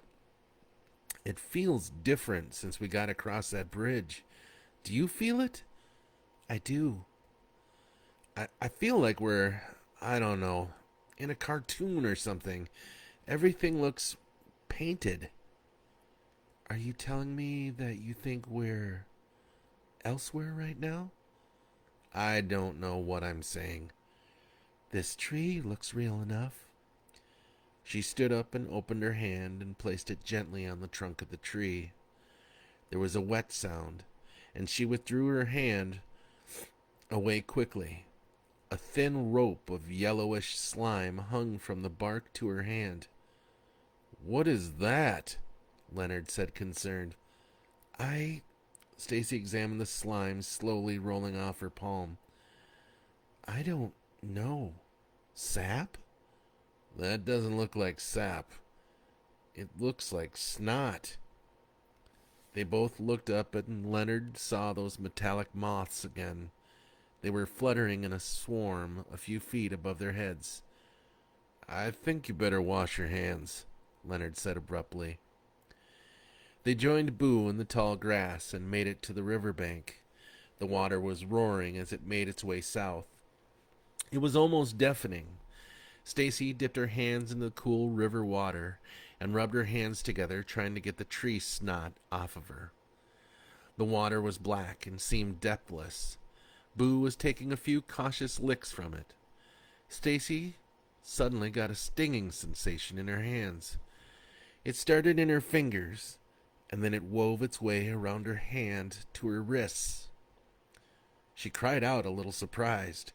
it feels different since we got across that bridge. Do you feel it? I do. I feel like we're, I don't know, in a cartoon or something. Everything looks painted. Are you telling me that you think we're elsewhere right now? I don't know what I'm saying. This tree looks real enough. She stood up and opened her hand and placed it gently on the trunk of the tree. There was a wet sound, and she withdrew her hand away quickly. A thin rope of yellowish slime hung from the bark to her hand. What is that? Leonard said, concerned. Stacy examined the slime slowly rolling off her palm. I don't know. Sap? That doesn't look like sap. It looks like snot. They both looked up and Leonard saw those metallic moths again. They were fluttering in a swarm a few feet above their heads. I think you better wash your hands, Leonard said abruptly. They joined Boo in the tall grass and made it to the riverbank. The water was roaring as it made its way south. It was almost deafening. Stacy dipped her hands in the cool river water and rubbed her hands together, trying to get the tree snot off of her. The water was black and seemed depthless. Boo was taking a few cautious licks from it. Stacy suddenly got a stinging sensation in her hands. It started in her fingers, and then it wove its way around her hand to her wrists. She cried out, a little surprised,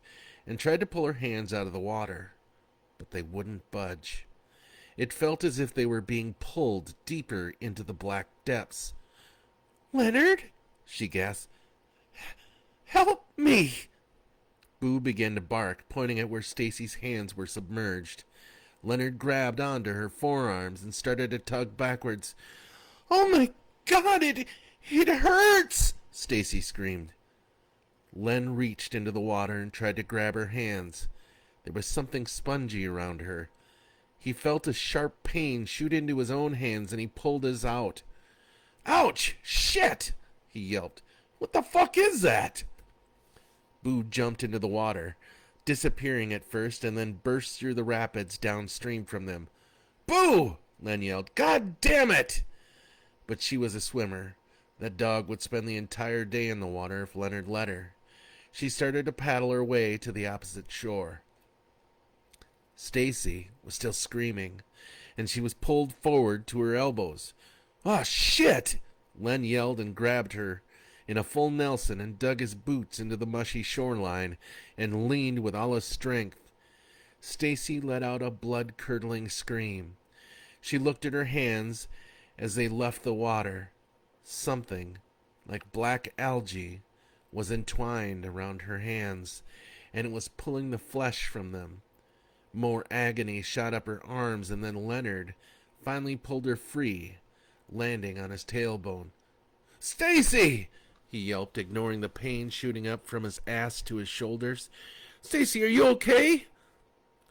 and tried to pull her hands out of the water, but they wouldn't budge. It felt as if they were being pulled deeper into the black depths. "Leonard," she gasped, "help me!" Boo began to bark, pointing at where Stacy's hands were submerged. Leonard grabbed onto her forearms and started to tug backwards. "Oh my God, it hurts!" Stacy screamed. Len reached into the water and tried to grab her hands. There was something spongy around her. He felt a sharp pain shoot into his own hands and he pulled his out. "Ouch! Shit!" he yelped. "What the fuck is that?" Boo jumped into the water, disappearing at first and then burst through the rapids downstream from them. "Boo!" Len yelled. "God damn it!" But she was a swimmer. That dog would spend the entire day in the water if Leonard let her. She started to paddle her way to the opposite shore. Stacy was still screaming, and she was pulled forward to her elbows. "Oh, shit!" Len yelled and grabbed her in a full Nelson and dug his boots into the mushy shoreline and leaned with all his strength. Stacy let out a blood-curdling scream. She looked at her hands as they left the water. Something like black algae was entwined around her hands, and it was pulling the flesh from them. More agony shot up her arms, and then Leonard finally pulled her free, landing on his tailbone. "Stacy!" he yelped, ignoring the pain shooting up from his ass to his shoulders. "Stacy, are you okay?"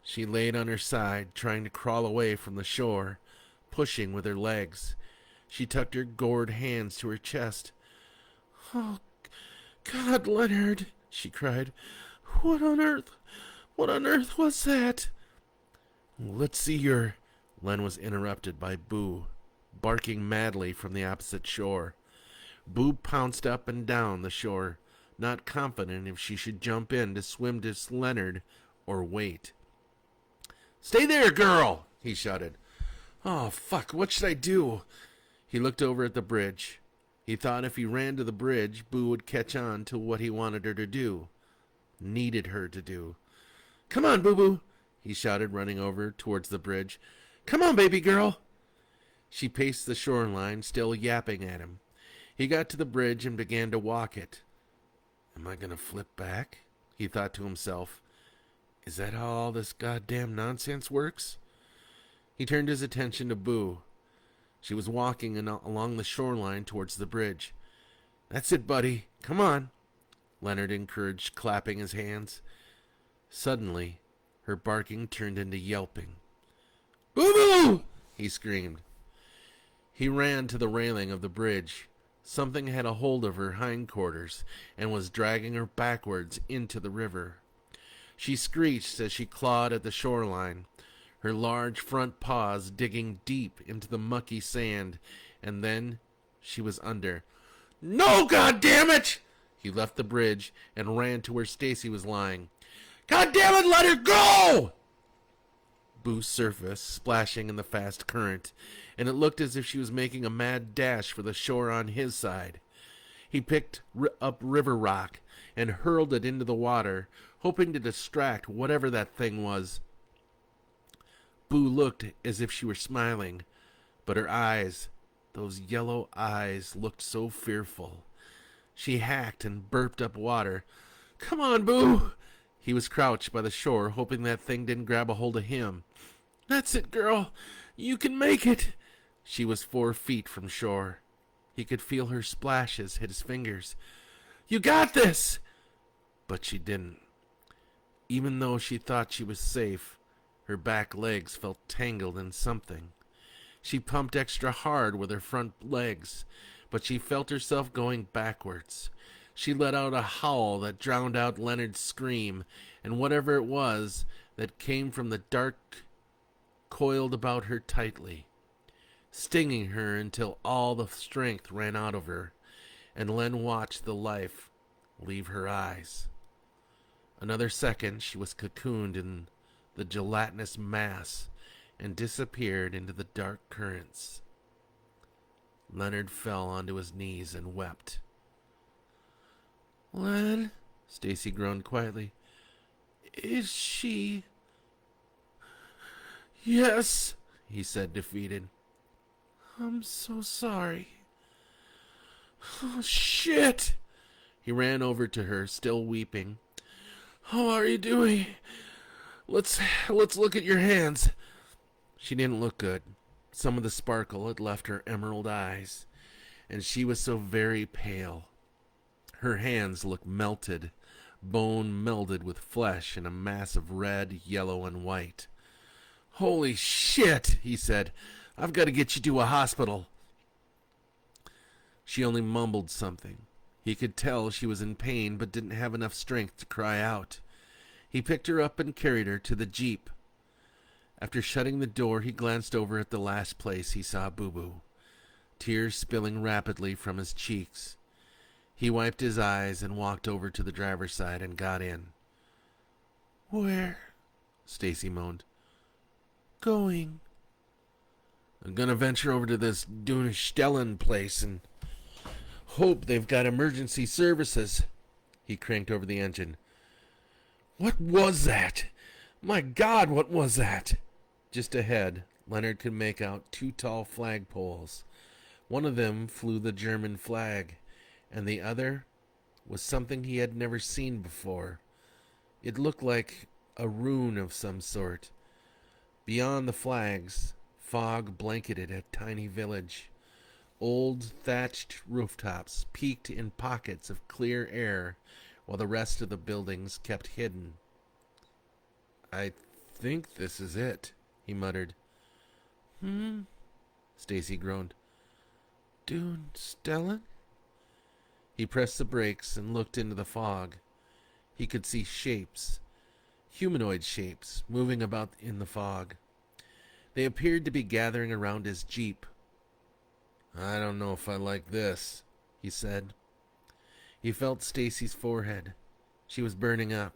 She laid on her side, trying to crawl away from the shore, pushing with her legs. She tucked her gored hands to her chest. "Oh, God, Leonard," she cried. What on earth was that?" "Let's see your—" Len was interrupted by Boo, barking madly from the opposite shore. Boo pounced up and down the shore, not confident if she should jump in to swim to Leonard or wait. "Stay there, girl!" he shouted. Oh, fuck, what should I do? He looked over at the bridge. He thought if he ran to the bridge, Boo would catch on to what he wanted her to do. Needed her to do. Come on, Boo-Boo, he shouted, running over towards the bridge. Come on, baby girl. She paced the shoreline, still yapping at him. He got to the bridge and began to walk it. Am I going to flip back? He thought to himself. Is that how all this goddamn nonsense works? He turned his attention to Boo. She was walking along the shoreline towards the bridge. That's it, buddy. Come on, Leonard encouraged, clapping his hands. Suddenly, her barking turned into yelping. Boo-Boo! He screamed. He ran to the railing of the bridge. Something had a hold of her hindquarters and was dragging her backwards into the river. She screeched as she clawed at the shoreline, her large front paws digging deep into the mucky sand, and then she was under. No, goddammit! He left the bridge and ran to where Stacy was lying. Goddammit, let her go! Boo surfaced, splashing in the fast current, and it looked as if she was making a mad dash for the shore on his side. He picked up river rock and hurled it into the water, hoping to distract whatever that thing was. Boo looked as if she were smiling, but her eyes, those yellow eyes, looked so fearful. She hacked and burped up water. Come on, Boo! He was crouched by the shore, hoping that thing didn't grab a hold of him. That's it, girl. You can make it. She was 4 feet from shore. He could feel her splashes hit his fingers. You got this! But she didn't. Even though she thought she was safe, her back legs felt tangled in something. She pumped extra hard with her front legs, but she felt herself going backwards. She let out a howl that drowned out Leonard's scream, and whatever it was that came from the dark coiled about her tightly, stinging her until all the strength ran out of her, and Len watched the life leave her eyes. Another second, she was cocooned in the gelatinous mass and disappeared into the dark currents. Leonard fell onto his knees and wept. Len, Stacy groaned quietly. Is she... Yes, he said, defeated. I'm so sorry. Oh, shit! He ran over to her, still weeping. How are you doing? Let's look at your hands. She didn't look good. Some of the sparkle had left her emerald eyes, and she was so very pale. Her hands looked melted, bone melded with flesh in a mass of red, yellow, and white. Holy shit, he said. I've got to get you to a hospital. She only mumbled something. He could tell she was in pain but didn't have enough strength to cry out. He picked her up and carried her to the jeep. After shutting the door, he glanced over at the last place he saw Boo-Boo, tears spilling rapidly from his cheeks. He wiped his eyes and walked over to the driver's side and got in. Where? Stacy moaned. Going. I'm gonna venture over to this Dunstellen place and hope they've got emergency services. He cranked over the engine. What was that? My God, what was that? Just ahead, Leonard could make out 2 tall flagpoles. One of them flew the German flag, and the other was something he had never seen before. It looked like a rune of some sort. Beyond the flags, fog blanketed a tiny village. Old thatched rooftops peeked in pockets of clear air, while the rest of the buildings kept hidden. I think this is it, he muttered. Stacy groaned. Dunstellen? He pressed the brakes and looked into the fog. He could see shapes, humanoid shapes, moving about in the fog. They appeared to be gathering around his jeep. I don't know if I like this, he said. He felt Stacy's forehead. She was burning up.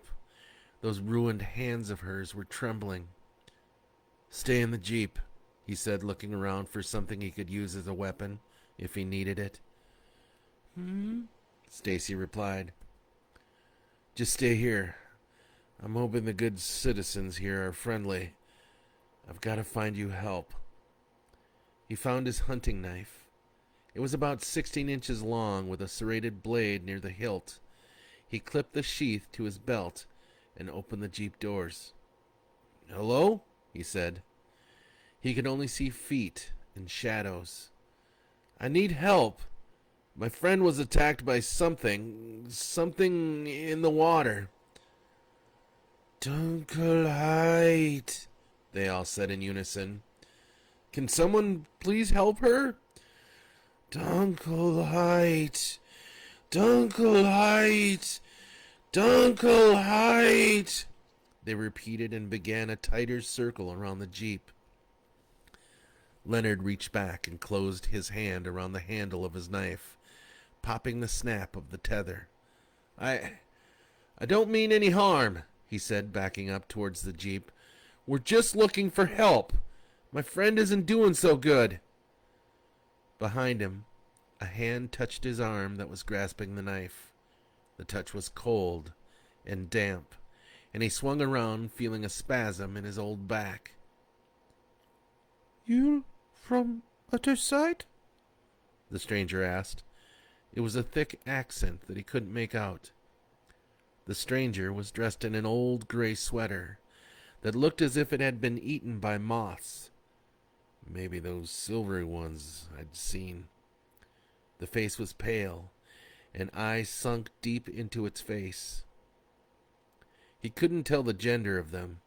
Those ruined hands of hers were trembling. Stay in the jeep, he said, looking around for something he could use as a weapon if he needed it. Stacy replied. Just stay here. I'm hoping the good citizens here are friendly. I've got to find you help. He found his hunting knife. It was about 16 inches long with a serrated blade near the hilt. He clipped the sheath to his belt and opened the Jeep doors. Hello? He said. He could only see feet and shadows. I need help. My friend was attacked by something in the water. Dunkelheit, they all said in unison. Can someone please help her? Dunkelheit, Dunkelheit, Dunkelheit, they repeated and began a tighter circle around the Jeep. Leonard reached back and closed his hand around the handle of his knife, popping the snap of the tether. I don't mean any harm, he said, backing up towards the Jeep. We're just looking for help. My friend isn't doing so good. Behind him, a hand touched his arm that was grasping the knife. The touch was cold and damp, and he swung around, feeling a spasm in his old back. You from other side? The stranger asked. It was a thick accent that he couldn't make out. The stranger was dressed in an old gray sweater that looked as if it had been eaten by moths. Maybe those silvery ones I'd seen. The face was pale, and eyes sunk deep into its face. He couldn't tell the gender of them,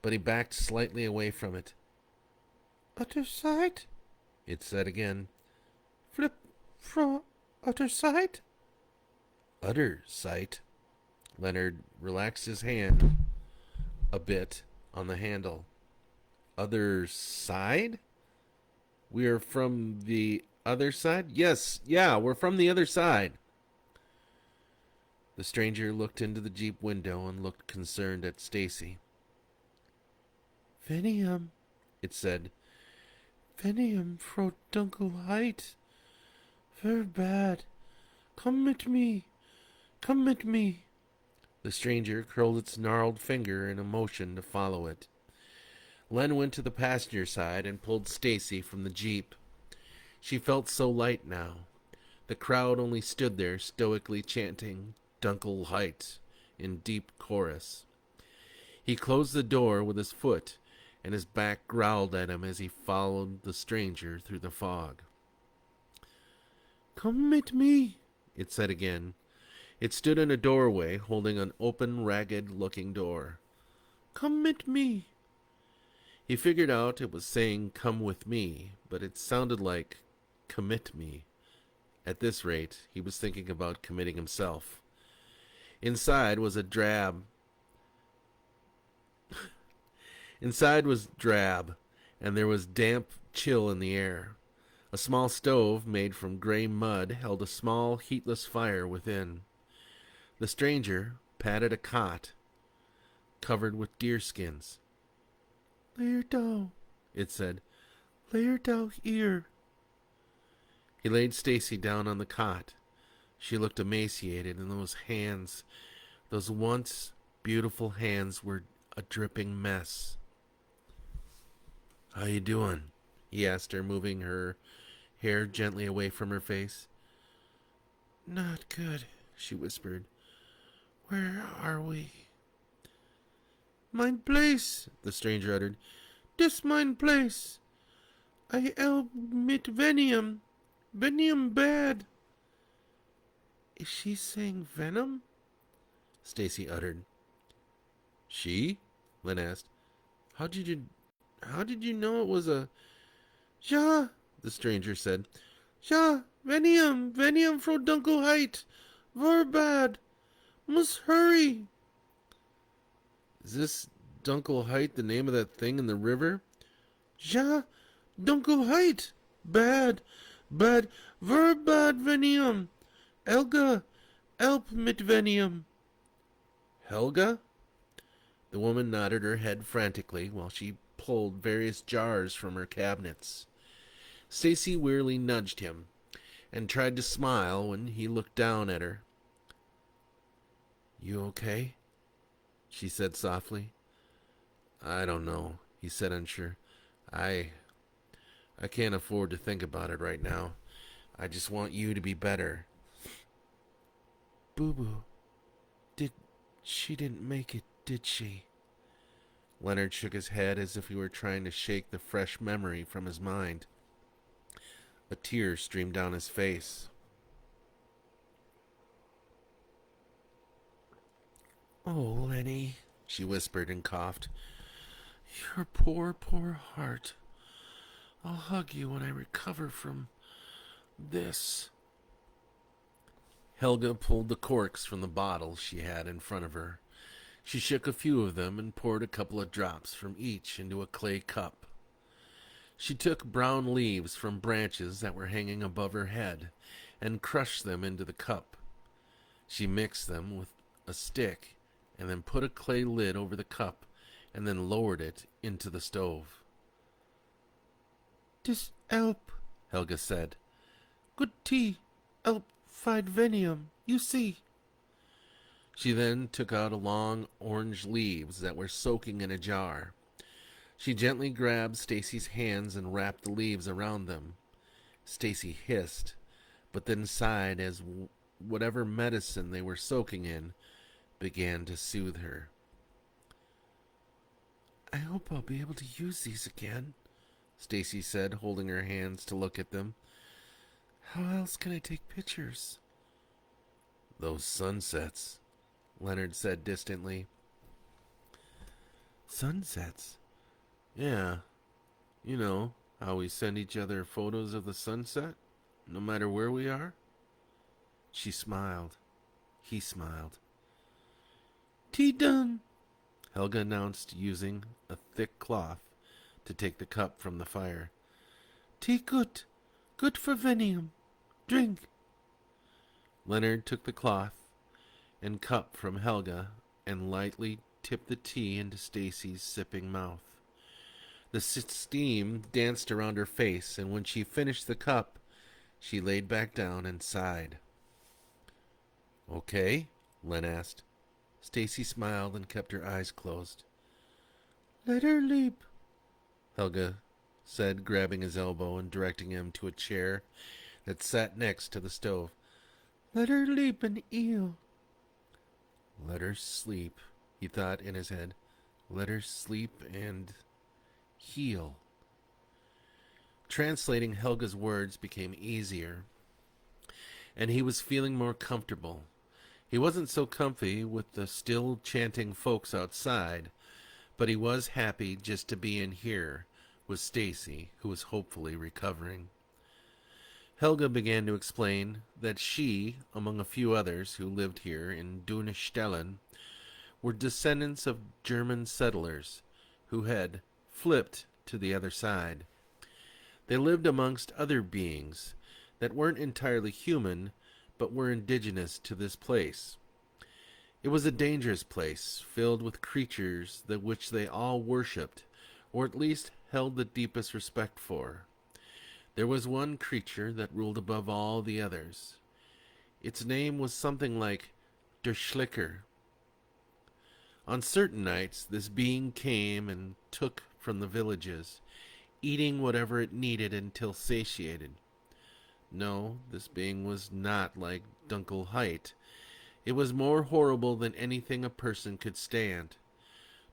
but he backed slightly away from it. Other side? It said again. Flip from other side? Other sight? Leonard relaxed his hand a bit on the handle. Other side? We're from the other side? Yes, we're from the other side. The stranger looked into the Jeep window and looked concerned at Stacy. Venium, it said. Venium fro Dunkelheit. Very bad. Come with me. Come with me. The stranger curled its gnarled finger in a motion to follow it. Len went to the passenger side and pulled Stacy from the Jeep. She felt so light now. The crowd only stood there stoically chanting Dunkelheit in deep chorus. He closed the door with his foot, and his back growled at him as he followed the stranger through the fog. Come with me, it said again. It stood in a doorway, holding an open, ragged-looking door. Come with me. He figured out it was saying, come with me, but it sounded like, commit me. At this rate, he was thinking about committing himself. Inside was drab, and there was damp chill in the air. A small stove made from gray mud held a small, heatless fire within. The stranger patted a cot covered with deerskins. Lay her down, it said. Lay her down here. He laid Stacy down on the cot. She looked emaciated, and those hands, those once beautiful hands, were a dripping mess. How you doing? He asked her, moving her hair gently away from her face. Not good, she whispered. Where are we? Mine place, the stranger uttered. This mine place. I help mit Venium. Venium bad. Is she saying venom? Stacy uttered. She? Len asked. How did you know it was a... Ja, the stranger said. Ja, Venium fro Dunkelheit. Ver bad. Must hurry. Is this Dunkelheit the name of that thing in the river? Ja, Dunkelheit. Bad. Ver bad Venium. Helga, help mit Venium. Helga? The woman nodded her head frantically while she pulled various jars from her cabinets. Stacy wearily nudged him and tried to smile when he looked down at her. "You okay?" she said softly. "I don't know," he said, unsure. I can't afford to think about it right now. I just want you to be better." "Boo-boo, she didn't make it, did she?" Leonard shook his head as if he were trying to shake the fresh memory from his mind. A tear streamed down his face. "Oh, Lenny," she whispered and coughed. "Your poor, poor heart. I'll hug you when I recover from this." Helga pulled the corks from the bottles she had in front of her. She shook a few of them and poured a couple of drops from each into a clay cup. She took brown leaves from branches that were hanging above her head and crushed them into the cup. She mixed them with a stick and then put a clay lid over the cup and then lowered it into the stove. "This help," Helga said. "Good tea. Help fight venom, you see." She then took out a long orange leaves that were soaking in a jar. She gently grabbed Stacy's hands and wrapped the leaves around them. Stacy hissed, but then sighed as whatever medicine they were soaking in began to soothe her. "I hope I'll be able to use these again," Stacy said, holding her hands to look at them. "How else can I take pictures?" "Those sunsets," Leonard said distantly. "Sunsets?" "Yeah. You know how we send each other photos of the sunset, no matter where we are?" She smiled. He smiled. "Tea done," Helga announced, using a thick cloth to take the cup from the fire. "Tea good. Good for venom. Drink." Leonard took the cloth and cup from Helga and lightly tipped the tea into Stacy's sipping mouth. The steam danced around her face, and when she finished the cup, she laid back down and sighed. "Okay?" Len asked. Stacy smiled and kept her eyes closed. "Let her leap," Helga said, grabbing his elbow and directing him to a chair that sat next to the stove. "Let her leap and eel." "Let her sleep," he thought in his head. "Let her sleep and heal." Translating Helga's words became easier, and he was feeling more comfortable. He wasn't so comfy with the still chanting folks outside, but he was happy just to be in here with Stacy, who was hopefully recovering. Helga began to explain that she, among a few others who lived here in Dunestellen, were descendants of German settlers who had flipped to the other side. They lived amongst other beings that weren't entirely human, but were indigenous to this place. It was a dangerous place, filled with creatures that which they all worshipped, or at least held the deepest respect for. There was one creature that ruled above all the others. Its name was something like Der Schlicker. On certain nights, this being came and took from the villages, eating whatever it needed until satiated. No, this being was not like Dunkel Height. It was more horrible than anything a person could stand.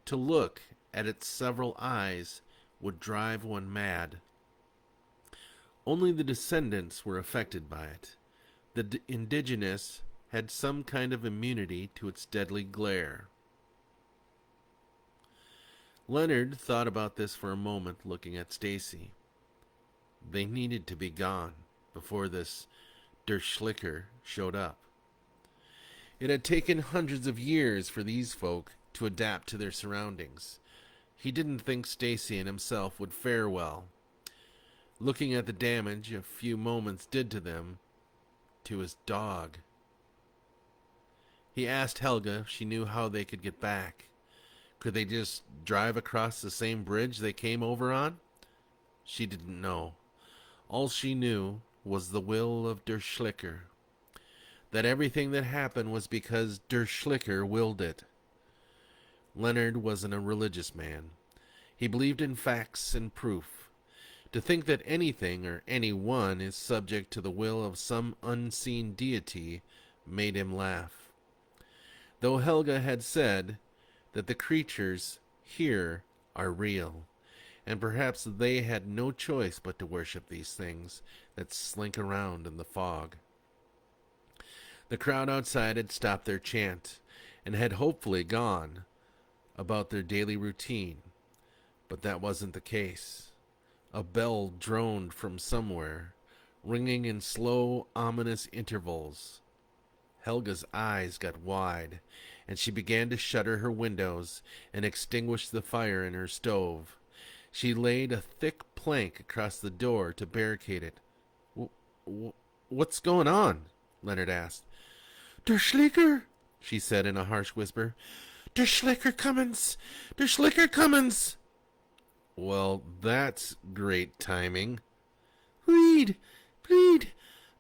To look at its several eyes would drive one mad. Only the descendants were affected by it. The indigenous had some kind of immunity to its deadly glare. Leonard thought about this for a moment, looking at Stacy. They needed to be gone before this Der Schlicker showed up. It had taken hundreds of years for these folk to adapt to their surroundings. He didn't think Stacy and himself would fare well. Looking at the damage a few moments did to them, to his dog. He asked Helga if she knew how they could get back. Could they just drive across the same bridge they came over on? She didn't know. All she knew was the will of Der Schlicker. That everything that happened was because Der Schlicker willed it. Leonard wasn't a religious man. He believed in facts and proof. To think that anything or anyone is subject to the will of some unseen deity made him laugh. Though Helga had said that the creatures here are real, and perhaps they had no choice but to worship these things that slink around in the fog. The crowd outside had stopped their chant, and had hopefully gone about their daily routine, but that wasn't the case. A bell droned from somewhere, ringing in slow, ominous intervals. Helga's eyes got wide, and she began to shutter her windows and extinguish the fire in her stove. She laid a thick plank across the door to barricade it. What's going on?" Leonard asked. "Der Schlicker," she said in a harsh whisper. "Der Schlicker commens! Der Schlicker commens!" "Well, that's great timing." "Read,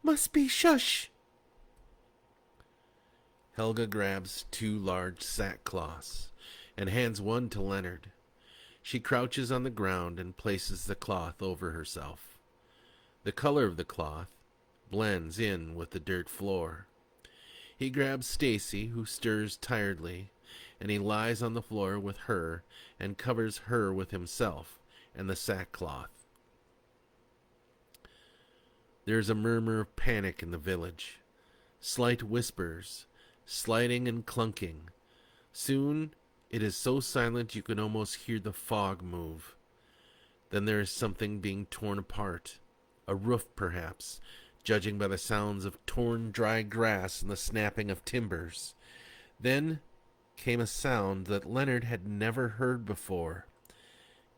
must be shush." Helga grabs 2 large sackcloths and hands one to Leonard. She crouches on the ground and places the cloth over herself. The color of the cloth blends in with the dirt floor. He grabs Stacy, who stirs tiredly, and he lies on the floor with her and covers her with himself and the sackcloth. There's a murmur of panic in the village. Slight whispers, sliding and clunking. Soon it is so silent you can almost hear the fog move. Then there is something being torn apart. A roof, perhaps, judging by the sounds of torn dry grass and the snapping of timbers. Then came a sound that Leonard had never heard before.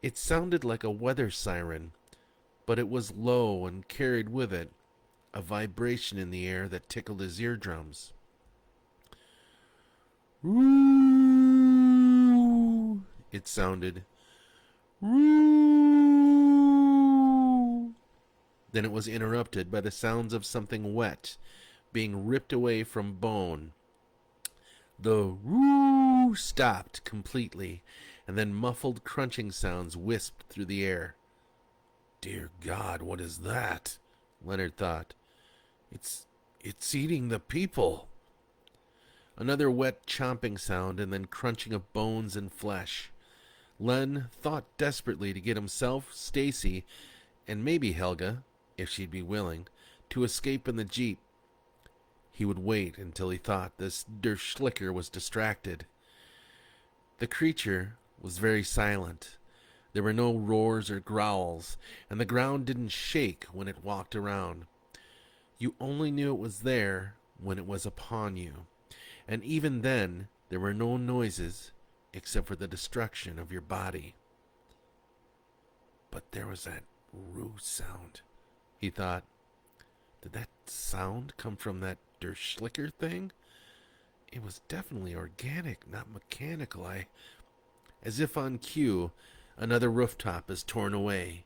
It sounded like a weather siren, but it was low and carried with it a vibration in the air that tickled his eardrums. "Roo!" it sounded. "Roo!" Then it was interrupted by the sounds of something wet being ripped away from bone. The "roo" stopped completely, and then muffled crunching sounds wisped through the air. "Dear God, what is that?" Leonard thought. It's eating the people." Another wet chomping sound, and then crunching of bones and flesh. Len thought desperately to get himself, Stacy, and maybe Helga, if she'd be willing, to escape in the jeep. He would wait until he thought this Der Schlicker was distracted. The creature was very silent. There were no roars or growls, and the ground didn't shake when it walked around. You only knew it was there when it was upon you, and even then there were no noises except for the destruction of your body. But there was that "roo" sound, he thought. Did that sound come from that Der Schlicker thing? It was definitely organic, not mechanical. As if on cue, another rooftop is torn away,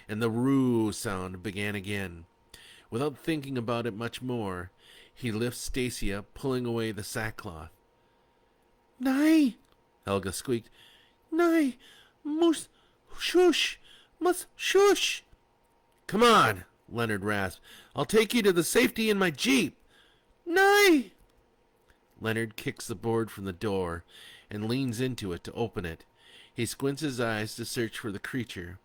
and the "roo" sound began again. Without thinking about it much more, he lifts Stacy up, pulling away the sackcloth. "Nay," Helga squeaked. "Nay, must shush. "Come on," Leonard rasped. "I'll take you to the safety in my jeep." "Nay!" Leonard kicks the board from the door and leans into it to open it. He squints his eyes to search for the creature.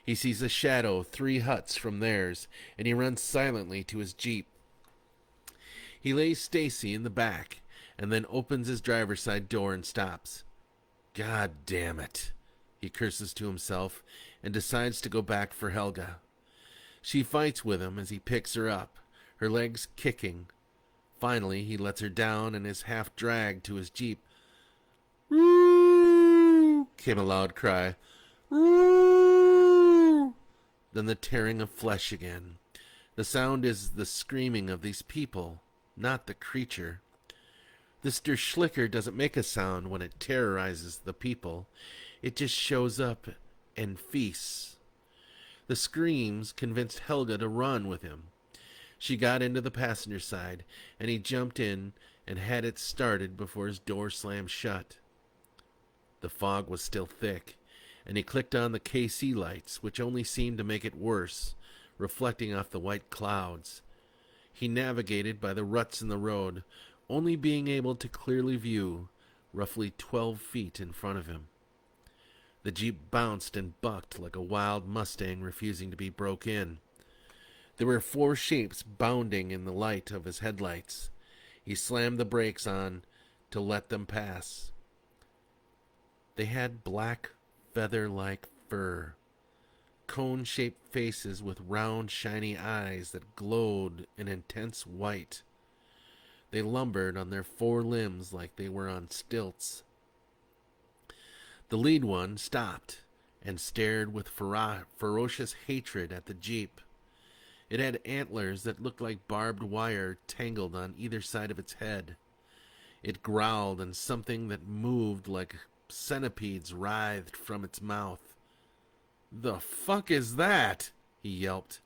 He sees a shadow 3 huts from theirs, and he runs silently to his jeep. He lays Stacy in the back, and then opens his driver's side door and stops. "God damn it," he curses to himself, and decides to go back for Helga. She fights with him as he picks her up, her legs kicking. Finally, he lets her down and is half dragged to his jeep. "Roo!" came a loud cry. "Roo!" Then the tearing of flesh again. The sound is the screaming of these people, not the creature. This Der Schlicker doesn't make a sound when it terrorizes the people. It just shows up and feasts. The screams convinced Helga to run with him. She got into the passenger side, and he jumped in and had it started before his door slammed shut. The fog was still thick, and he clicked on the KC lights, which only seemed to make it worse, reflecting off the white clouds. He navigated by the ruts in the road, only being able to clearly view roughly 12 feet in front of him. The Jeep bounced and bucked like a wild Mustang refusing to be broke in. There were 4 shapes bounding in the light of his headlights. He slammed the brakes on to let them pass. They had black, feather-like fur, cone-shaped faces with round, shiny eyes that glowed an intense white. They lumbered on their 4 limbs like they were on stilts. The lead one stopped and stared with ferocious hatred at the Jeep. It had antlers that looked like barbed wire tangled on either side of its head. It growled, and something that moved like centipedes writhed from its mouth. "The fuck is that?" he yelped.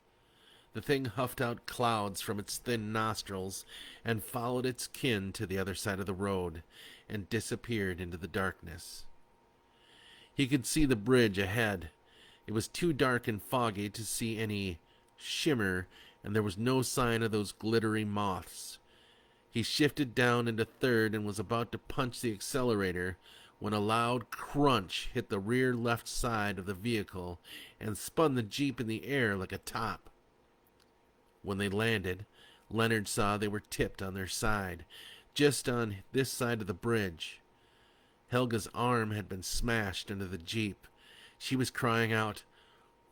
The thing huffed out clouds from its thin nostrils and followed its kin to the other side of the road and disappeared into the darkness. He could see the bridge ahead. It was too dark and foggy to see any shimmer, and there was no sign of those glittery moths. He shifted down into third and was about to punch the accelerator when a loud crunch hit the rear left side of the vehicle and spun the Jeep in the air like a top. When they landed, Leonard saw they were tipped on their side, just on this side of the bridge. Helga's arm had been smashed into the Jeep. She was crying out,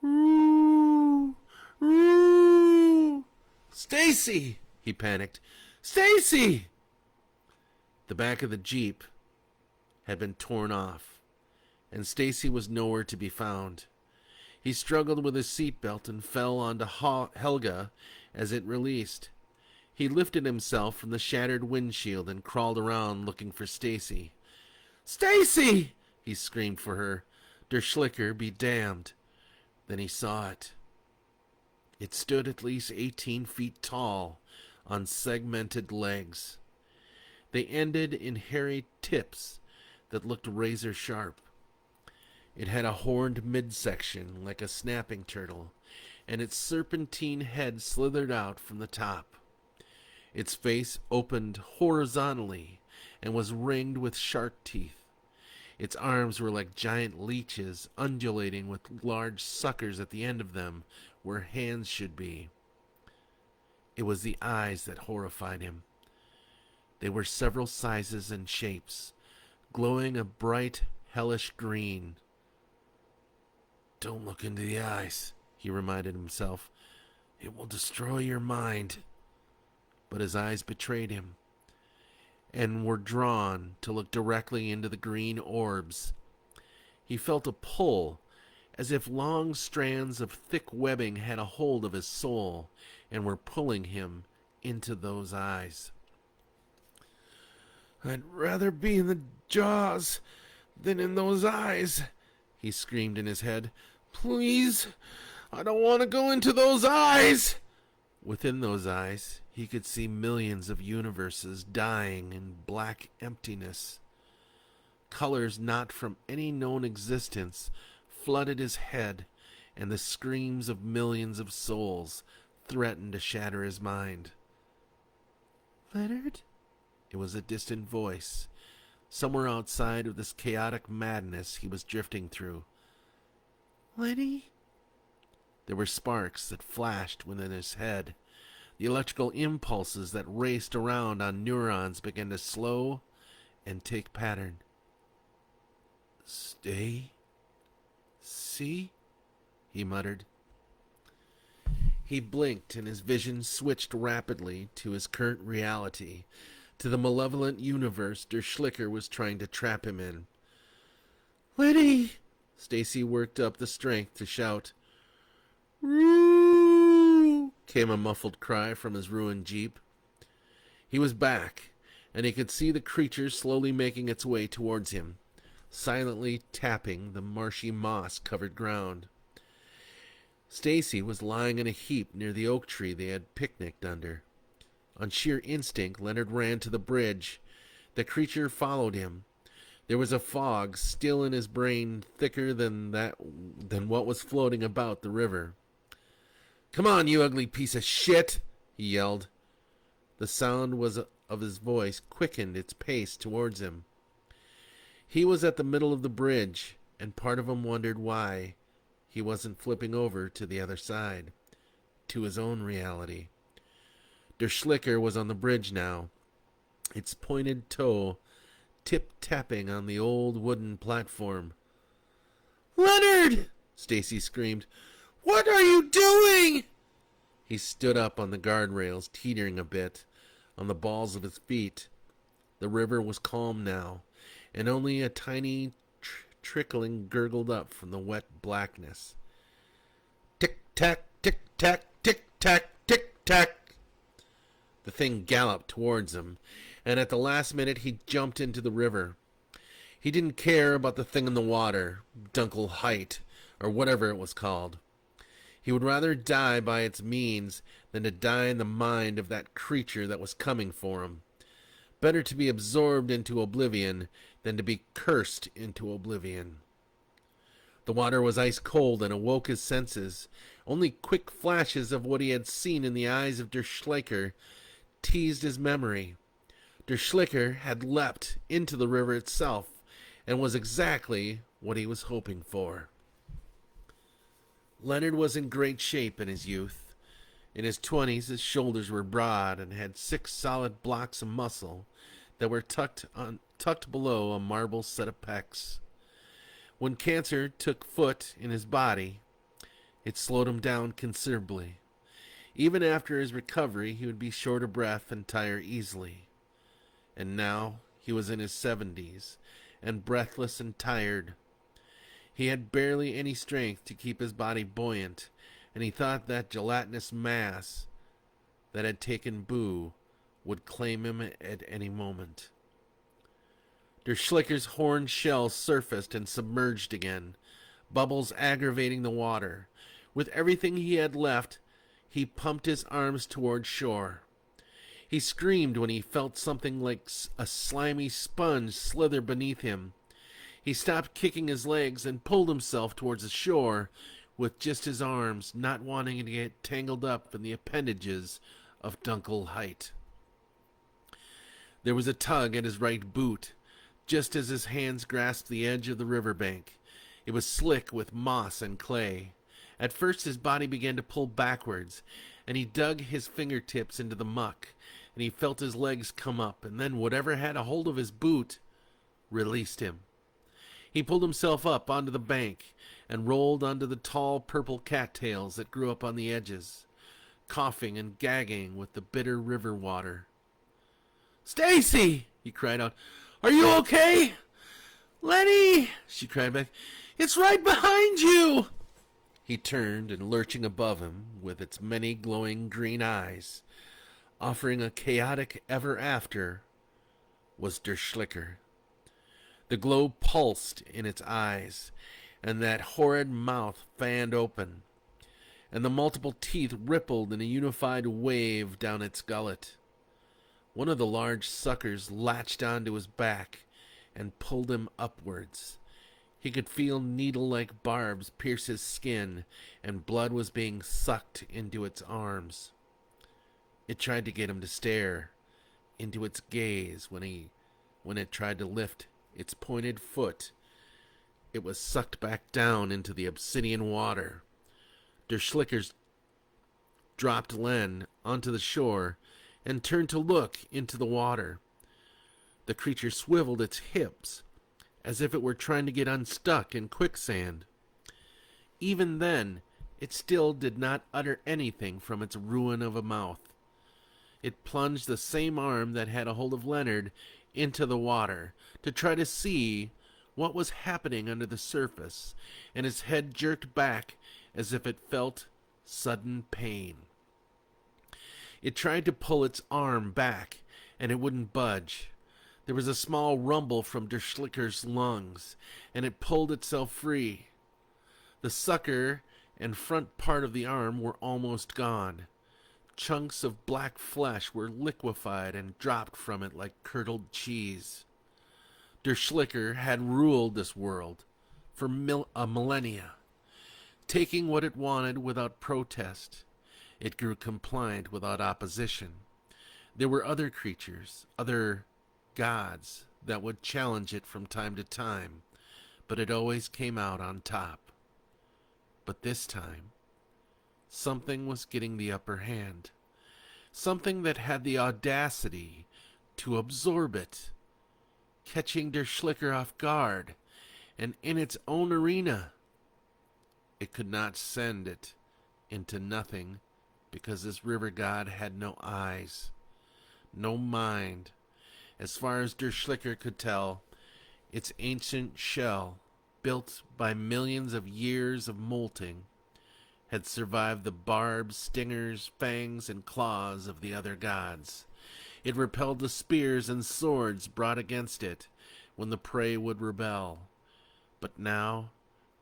"Roo! Roo! Stacy!" he panicked. "Stacy!" The back of the Jeep had been torn off, and Stacy was nowhere to be found. He struggled with his seatbelt and fell onto Helga as it released. He lifted himself from the shattered windshield and crawled around looking for Stacy. "Stacy!" he screamed for her. Der Schlicker be damned. Then he saw it. It stood at least 18 feet tall on segmented legs. They ended in hairy tips that looked razor sharp. It had a horned midsection like a snapping turtle, and its serpentine head slithered out from the top. Its face opened horizontally and was ringed with shark teeth. Its arms were like giant leeches, undulating with large suckers at the end of them where hands should be. It was the eyes that horrified him. They were several sizes and shapes, glowing a bright, hellish green. "Don't look into the eyes," he reminded himself. "It will destroy your mind." But his eyes betrayed him and were drawn to look directly into the green orbs. He felt a pull, as if long strands of thick webbing had a hold of his soul and were pulling him into those eyes. "I'd rather be in the jaws than in those eyes," he screamed in his head. "Please, I don't want to go into those eyes." Within those eyes, he could see millions of universes dying in black emptiness. Colors not from any known existence flooded his head, and the screams of millions of souls threatened to shatter his mind. "Leonard?" It was a distant voice, somewhere outside of this chaotic madness he was drifting through. "Lenny?" There were sparks that flashed within his head. The electrical impulses that raced around on neurons began to slow and take pattern. "Stay? See?" he muttered. He blinked, and his vision switched rapidly to his current reality, to the malevolent universe Der Schlicker was trying to trap him in. "Lenny!" Stacy worked up the strength to shout. "Roo!" came a muffled cry from his ruined Jeep. He was back, and he could see the creature slowly making its way towards him, silently tapping the marshy moss-covered ground. Stacy was lying in a heap near the oak tree they had picnicked under. On sheer instinct, Leonard ran to the bridge. The creature followed him. There was a fog still in his brain, thicker than what was floating about the river. "Come on, you ugly piece of shit!" he yelled. The sound of his voice quickened its pace towards him. He was at the middle of the bridge, and part of him wondered why he wasn't flipping over to the other side, to his own reality. Der Schlicker was on the bridge now, its pointed toe tip-tapping on the old wooden platform. "Leonard!" Stacy screamed. "What are you doing?" He stood up on the guardrails, teetering a bit on the balls of his feet. The river was calm now, and only a tiny trickling gurgled up from the wet blackness. Tick-tack, tick-tack, tick-tack, tick-tack. The thing galloped towards him, and at the last minute he jumped into the river. He didn't care about the thing in the water, Dunkel Height, or whatever it was called. He would rather die by its means than to die in the mind of that creature that was coming for him. Better to be absorbed into oblivion than to be cursed into oblivion. The water was ice cold and awoke his senses. Only quick flashes of what he had seen in the eyes of Der Schlicker teased his memory. Der Schlicker had leapt into the river itself and was exactly what he was hoping for. Leonard was in great shape in his youth. In his 20s, his shoulders were broad and had 6 solid blocks of muscle that were tucked below a marble set of pecs. When cancer took foot in his body, it slowed him down considerably. Even after his recovery, he would be short of breath and tire easily. And now he was in his 70s, and breathless and tired. He had barely any strength to keep his body buoyant, and he thought that gelatinous mass that had taken Boo would claim him at any moment. Der Schlicker's horn shell surfaced and submerged again, bubbles aggravating the water. With everything he had left, he pumped his arms toward shore. He screamed when he felt something like a slimy sponge slither beneath him. He stopped kicking his legs and pulled himself towards the shore with just his arms, not wanting to get tangled up in the appendages of Dunkel Height. There was a tug at his right boot, just as his hands grasped the edge of the riverbank. It was slick with moss and clay. At first his body began to pull backwards, and he dug his fingertips into the muck, and he felt his legs come up, and then whatever had a hold of his boot released him. He pulled himself up onto the bank and rolled onto the tall purple cattails that grew up on the edges, coughing and gagging with the bitter river water. "Stacy!" he cried out. "Are you okay?" "Lenny!" she cried back. "It's right behind you!" He turned, and lurching above him, with its many glowing green eyes, offering a chaotic ever after, was Der Schlicker. The glow pulsed in its eyes, and that horrid mouth fanned open, and the multiple teeth rippled in a unified wave down its gullet. One of the large suckers latched onto his back and pulled him upwards. He could feel needle-like barbs pierce his skin, and blood was being sucked into its arms. It tried to get him to stare into its gaze when it tried to lift its pointed foot. It was sucked back down into the obsidian water. Der Schlickers dropped Len onto the shore and turned to look into the water. The creature swiveled its hips as if it were trying to get unstuck in quicksand. Even then, it still did not utter anything from its ruin of a mouth. It plunged the same arm that had a hold of Leonard into the water to try to see what was happening under the surface, and its head jerked back as if it felt sudden pain. It tried to pull its arm back, and it wouldn't budge. There was a small rumble from Der Schlicker's lungs, and it pulled itself free. The sucker and front part of the arm were almost gone. Chunks of black flesh were liquefied and dropped from it like curdled cheese. Der Schlicker had ruled this world for a millennia, taking what it wanted without protest. It grew compliant without opposition. There were other creatures, other gods, that would challenge it from time to time, but it always came out on top. But this time, something was getting the upper hand. Something that had the audacity to absorb it, catching Der Schlicker off guard, and in its own arena. It could not send it into nothing because this river god had no eyes, no mind. As far as Der Schlicker could tell, its ancient shell, built by millions of years of molting, had survived the barbs, stingers, fangs, and claws of the other gods. It repelled the spears and swords brought against it when the prey would rebel. But now,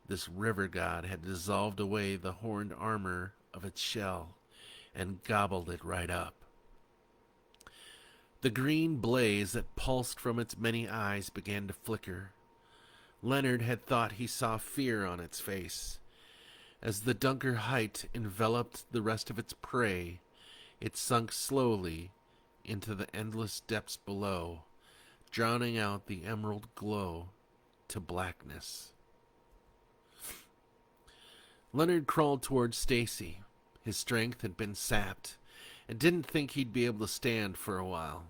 this river god had dissolved away the horned armor of its shell and gobbled it right up. The green blaze that pulsed from its many eyes began to flicker. Leonard had thought he saw fear on its face. As the Dunker height enveloped the rest of its prey, it sunk slowly into the endless depths below, drowning out the emerald glow to blackness. Leonard crawled towards Stacy. His strength had been sapped, and didn't think he'd be able to stand for a while.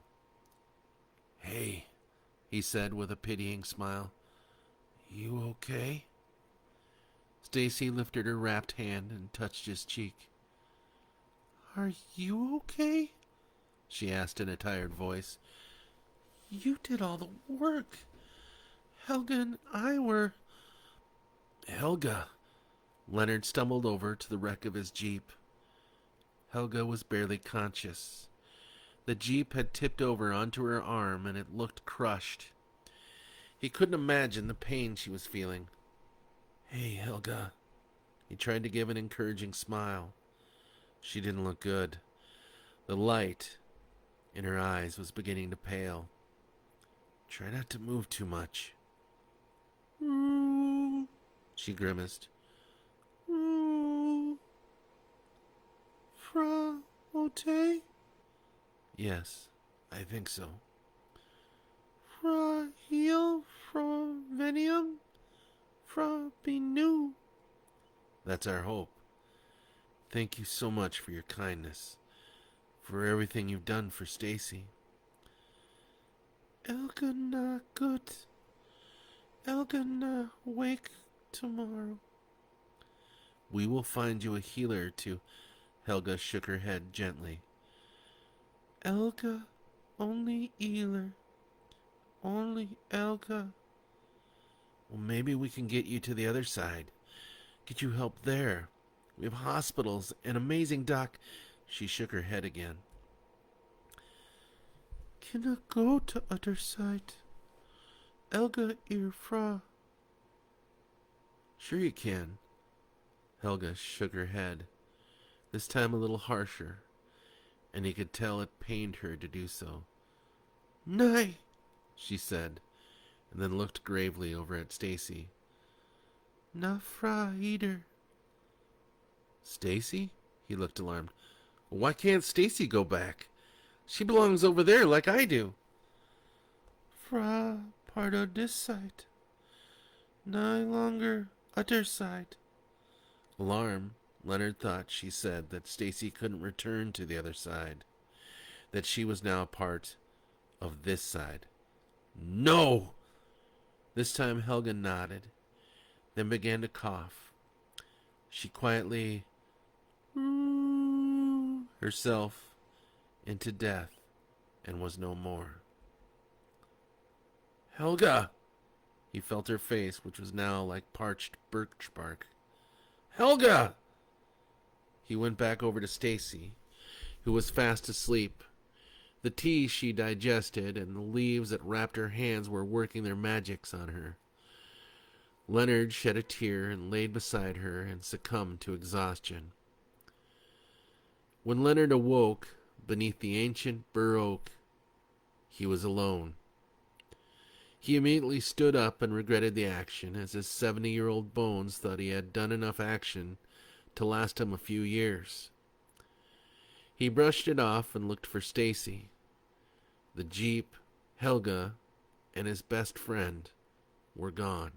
"Hey," he said with a pitying smile. "You okay?" Stacy lifted her wrapped hand and touched his cheek. "Are you okay?" she asked in a tired voice. "You did all the work. Helga and I were..." "Helga." Leonard stumbled over to the wreck of his jeep. Helga was barely conscious. The jeep had tipped over onto her arm and it looked crushed. He couldn't imagine the pain she was feeling. "Hey, Helga." He tried to give an encouraging smile. She didn't look good. The light in her eyes was beginning to pale. "Try not to move too much." She grimaced. "Fra Ote?" "Yes, I think so." "Fra Heal, Fra Venium, Fra Binu." "That's our hope. Thank you so much for your kindness, for everything you've done for Stacy." "Elga na gut. Elga na wake tomorrow." "We will find you a healer to..." Helga shook her head gently. "Elga, only healer. Only Elga." "Well, maybe we can get you to the other side. Get you help there. We have hospitals and amazing doc..." She shook her head again. "Can I go to other side? Elga ir fra." "Sure you can." Helga shook her head, this time a little harsher, and he could tell it pained her to do so. "Nay," she said, and then looked gravely over at Stacy. "Na fra either." "Stacy?" He looked alarmed. "Why can't Stacy go back? She belongs over there like I do." "Fra part of this side. No longer other side." Alarm, Leonard thought she said that Stacy couldn't return to the other side, that she was now a part of this side. "No!" This time Helga nodded, then began to cough. She quietly herself into death and was no more. "Helga!" He felt her face, which was now like parched birch bark. "Helga!" He went back over to Stacy, who was fast asleep. The tea she digested, and the leaves that wrapped her hands were working their magics on her. Leonard shed a tear and laid beside her and succumbed to exhaustion. When Leonard awoke beneath the ancient bur oak, he was alone. He immediately stood up and regretted the action, as his 70-year-old bones thought he had done enough action to last him a few years. He brushed it off and looked for Stacy. The Jeep, Helga, and his best friend were gone.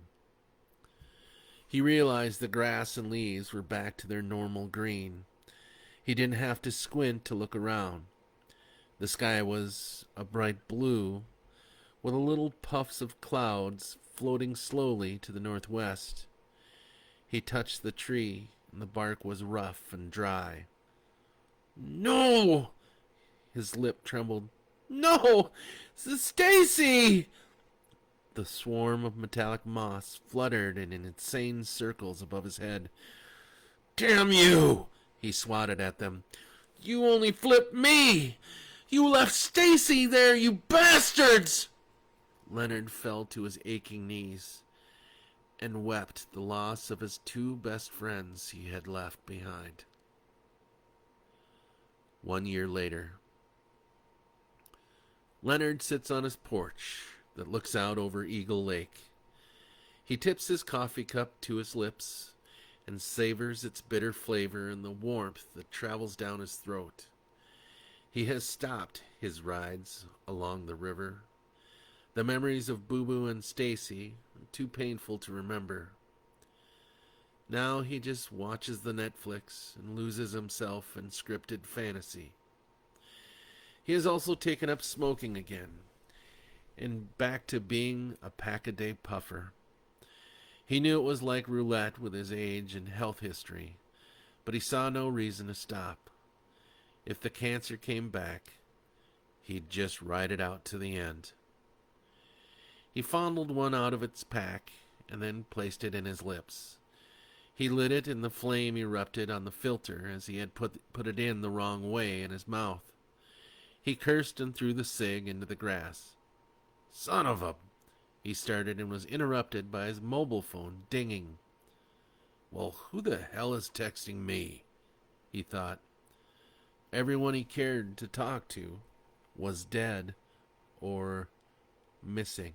He realized the grass and leaves were back to their normal green. He didn't have to squint to look around. The sky was a bright blue, with a little puffs of clouds floating slowly to the northwest. He touched the tree, and the bark was rough and dry. "No!" His lip trembled. "No! Stacy!" The swarm of metallic moths fluttered in insane circles above his head. "Damn you!" He swatted at them. "You only flipped me! You left Stacy there, you bastards!" Leonard fell to his aching knees and wept the loss of his two best friends he had left behind. 1 year later. Leonard sits on his porch that looks out over Eagle Lake. He tips his coffee cup to his lips and savors its bitter flavor and the warmth that travels down his throat. He has stopped his rides along the river. The memories of Boo Boo and Stacy are too painful to remember. Now he just watches the Netflix and loses himself in scripted fantasy. He has also taken up smoking again, and back to being a pack-a-day puffer. He knew it was like roulette with his age and health history, but he saw no reason to stop. If the cancer came back, he'd just ride it out to the end. He fondled one out of its pack and then placed it in his lips. He lit it and the flame erupted on the filter as he had put it in the wrong way in his mouth. He cursed and threw the cig into the grass. "Son of a..." He started and was interrupted by his mobile phone dinging. "Well, who the hell is texting me?" he thought. Everyone he cared to talk to was dead or missing.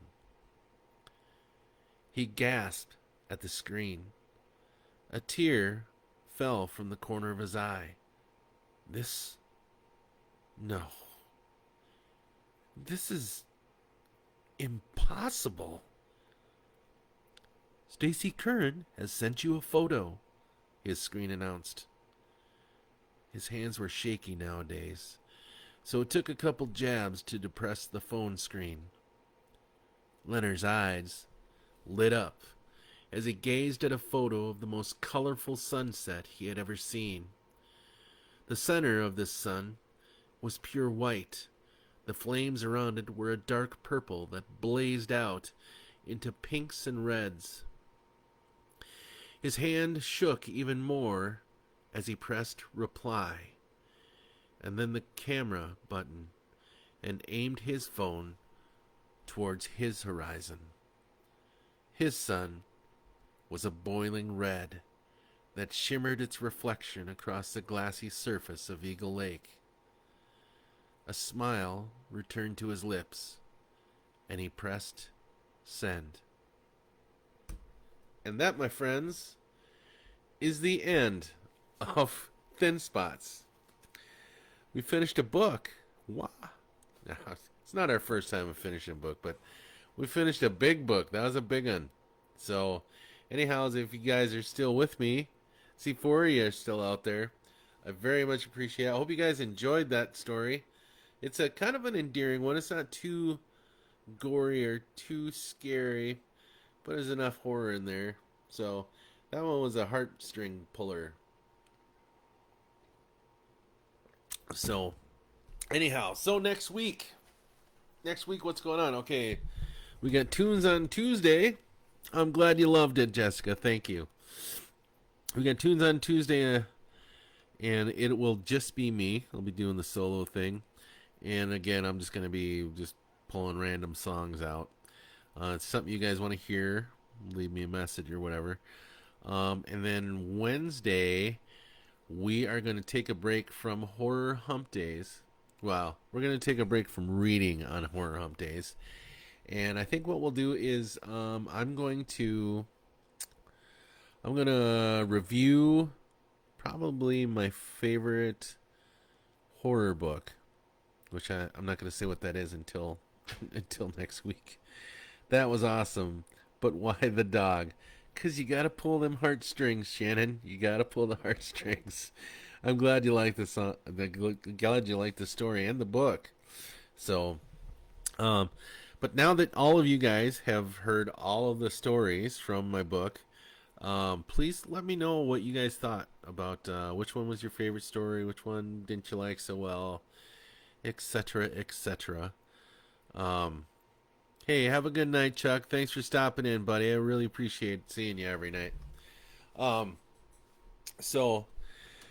He gasped at the screen. A tear fell from the corner of his eye. No. This is impossible. "Stacy Curran has sent you a photo," his screen announced. His hands were shaky nowadays, so it took a couple jabs to depress the phone screen. Leonard's eyes lit up as he gazed at a photo of the most colorful sunset he had ever seen. The center of this sun was pure white. The flames around it were a dark purple that blazed out into pinks and reds. His hand shook even more as he pressed reply, and then the camera button, and aimed his phone towards his horizon. His sun was a boiling red that shimmered its reflection across the glassy surface of Eagle Lake. A smile returned to his lips, and he pressed send. And that, my friends, is the end of Thin Spots. We finished a book. Wow. Now, it's not our first time of finishing a book, but we finished a big book. That was a big one. So, anyhow, if you guys are still with me, see 4 of you are still out there, I very much appreciate it. I hope you guys enjoyed that story. It's a kind of an endearing one. It's not too gory or too scary, but there's enough horror in there. So, that one was a heartstring puller. So, anyhow, so next week, what's going on? Okay, we got Tunes on Tuesday. I'm glad you loved it, Jessica. Thank you. We got Tunes on Tuesday, and it will just be me. I'll be doing the solo thing. And again, I'm just going to be just pulling random songs out. It's something you guys want to hear, leave me a message or whatever. And then Wednesday, we are going to take a break from Horror Hump Days. Well, we're going to take a break from reading on Horror Hump Days. And I think what we'll do is I'm going to review probably my favorite horror book, which I'm not going to say what that is until until next week. That was awesome. But why the dog? Because you got to pull them heartstrings, Shannon. You got to pull the heartstrings. I'm glad you like the song. Glad you like the story and the book. So, um, but now that all of you guys have heard all of the stories from my book, please let me know what you guys thought about which one was your favorite story, which one didn't you like so well, etc., etc. Um, hey, have a good night, Chuck. Thanks for stopping in, buddy. I really appreciate seeing you every night. Um, so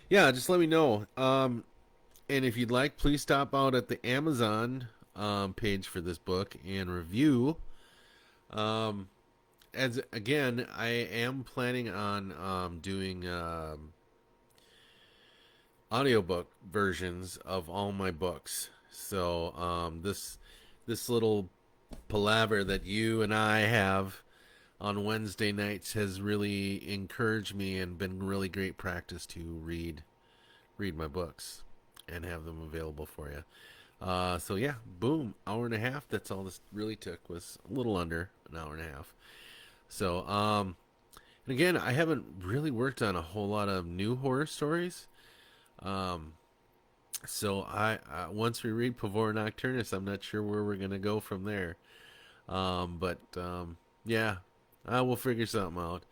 yeah, just let me know. And if you'd like, please stop out at the Amazon page for this book and review. Um, as again, I am planning on doing audiobook versions of all my books. So this little palaver that you and I have on Wednesday nights has really encouraged me and been really great practice to read my books and have them available for you. So yeah, boom, hour and a half. That's all this really took, was a little under an hour and a half. So and again, I haven't really worked on a whole lot of new horror stories. Um, so I once we read Pavor Nocturnus, I'm not sure where we're gonna go from there. But yeah, I will figure something out.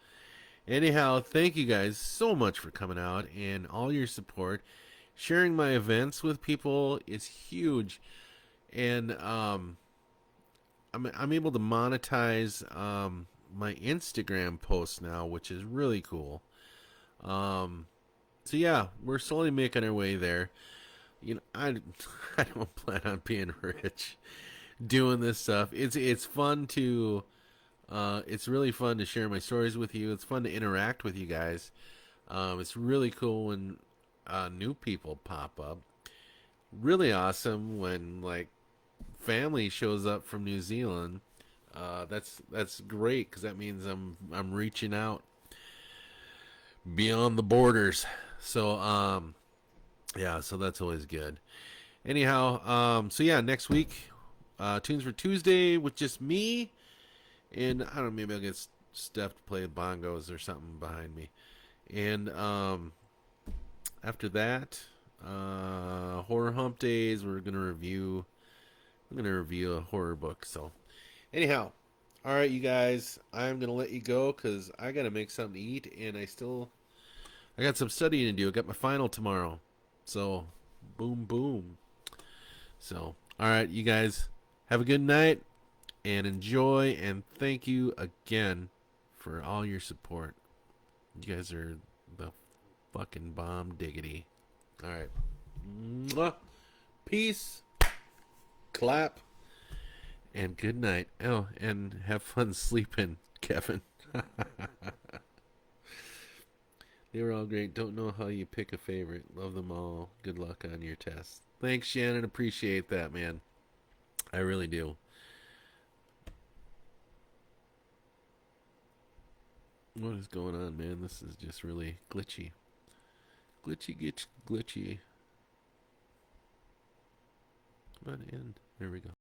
Anyhow, thank you guys so much for coming out and all your support. Sharing my events with people is huge, and I'm able to monetize my Instagram posts now, which is really cool. Um, so yeah, we're slowly making our way there. I don't plan on being rich doing this stuff. It's fun to it's really fun to share my stories with you. It's fun to interact with you guys. It's really cool when new people pop up. Really awesome when like family shows up from New Zealand. That's great because that means I'm reaching out beyond the borders. So yeah, so that's always good. Anyhow, so yeah, next week, tunes for Tuesday with just me, and I don't know, maybe I'll get Steph to play bongos or something behind me, and after that, horror hump days. I'm gonna review a horror book. So anyhow, all right, you guys, I'm gonna let you go because I gotta make something to eat, and I got some studying to do. I got my final tomorrow, so boom, boom. So, all right, you guys, have a good night and enjoy. And thank you again for all your support. You guys are the fucking bomb diggity. All right. Mwah. Peace, clap, and good night. Oh, and have fun sleeping, Kevin. They were all great. Don't know how you pick a favorite. Love them all. Good luck on your test. Thanks, Shannon. Appreciate that, man. I really do. What is going on, man? This is just really glitchy. Glitchy. Come on in. There we go.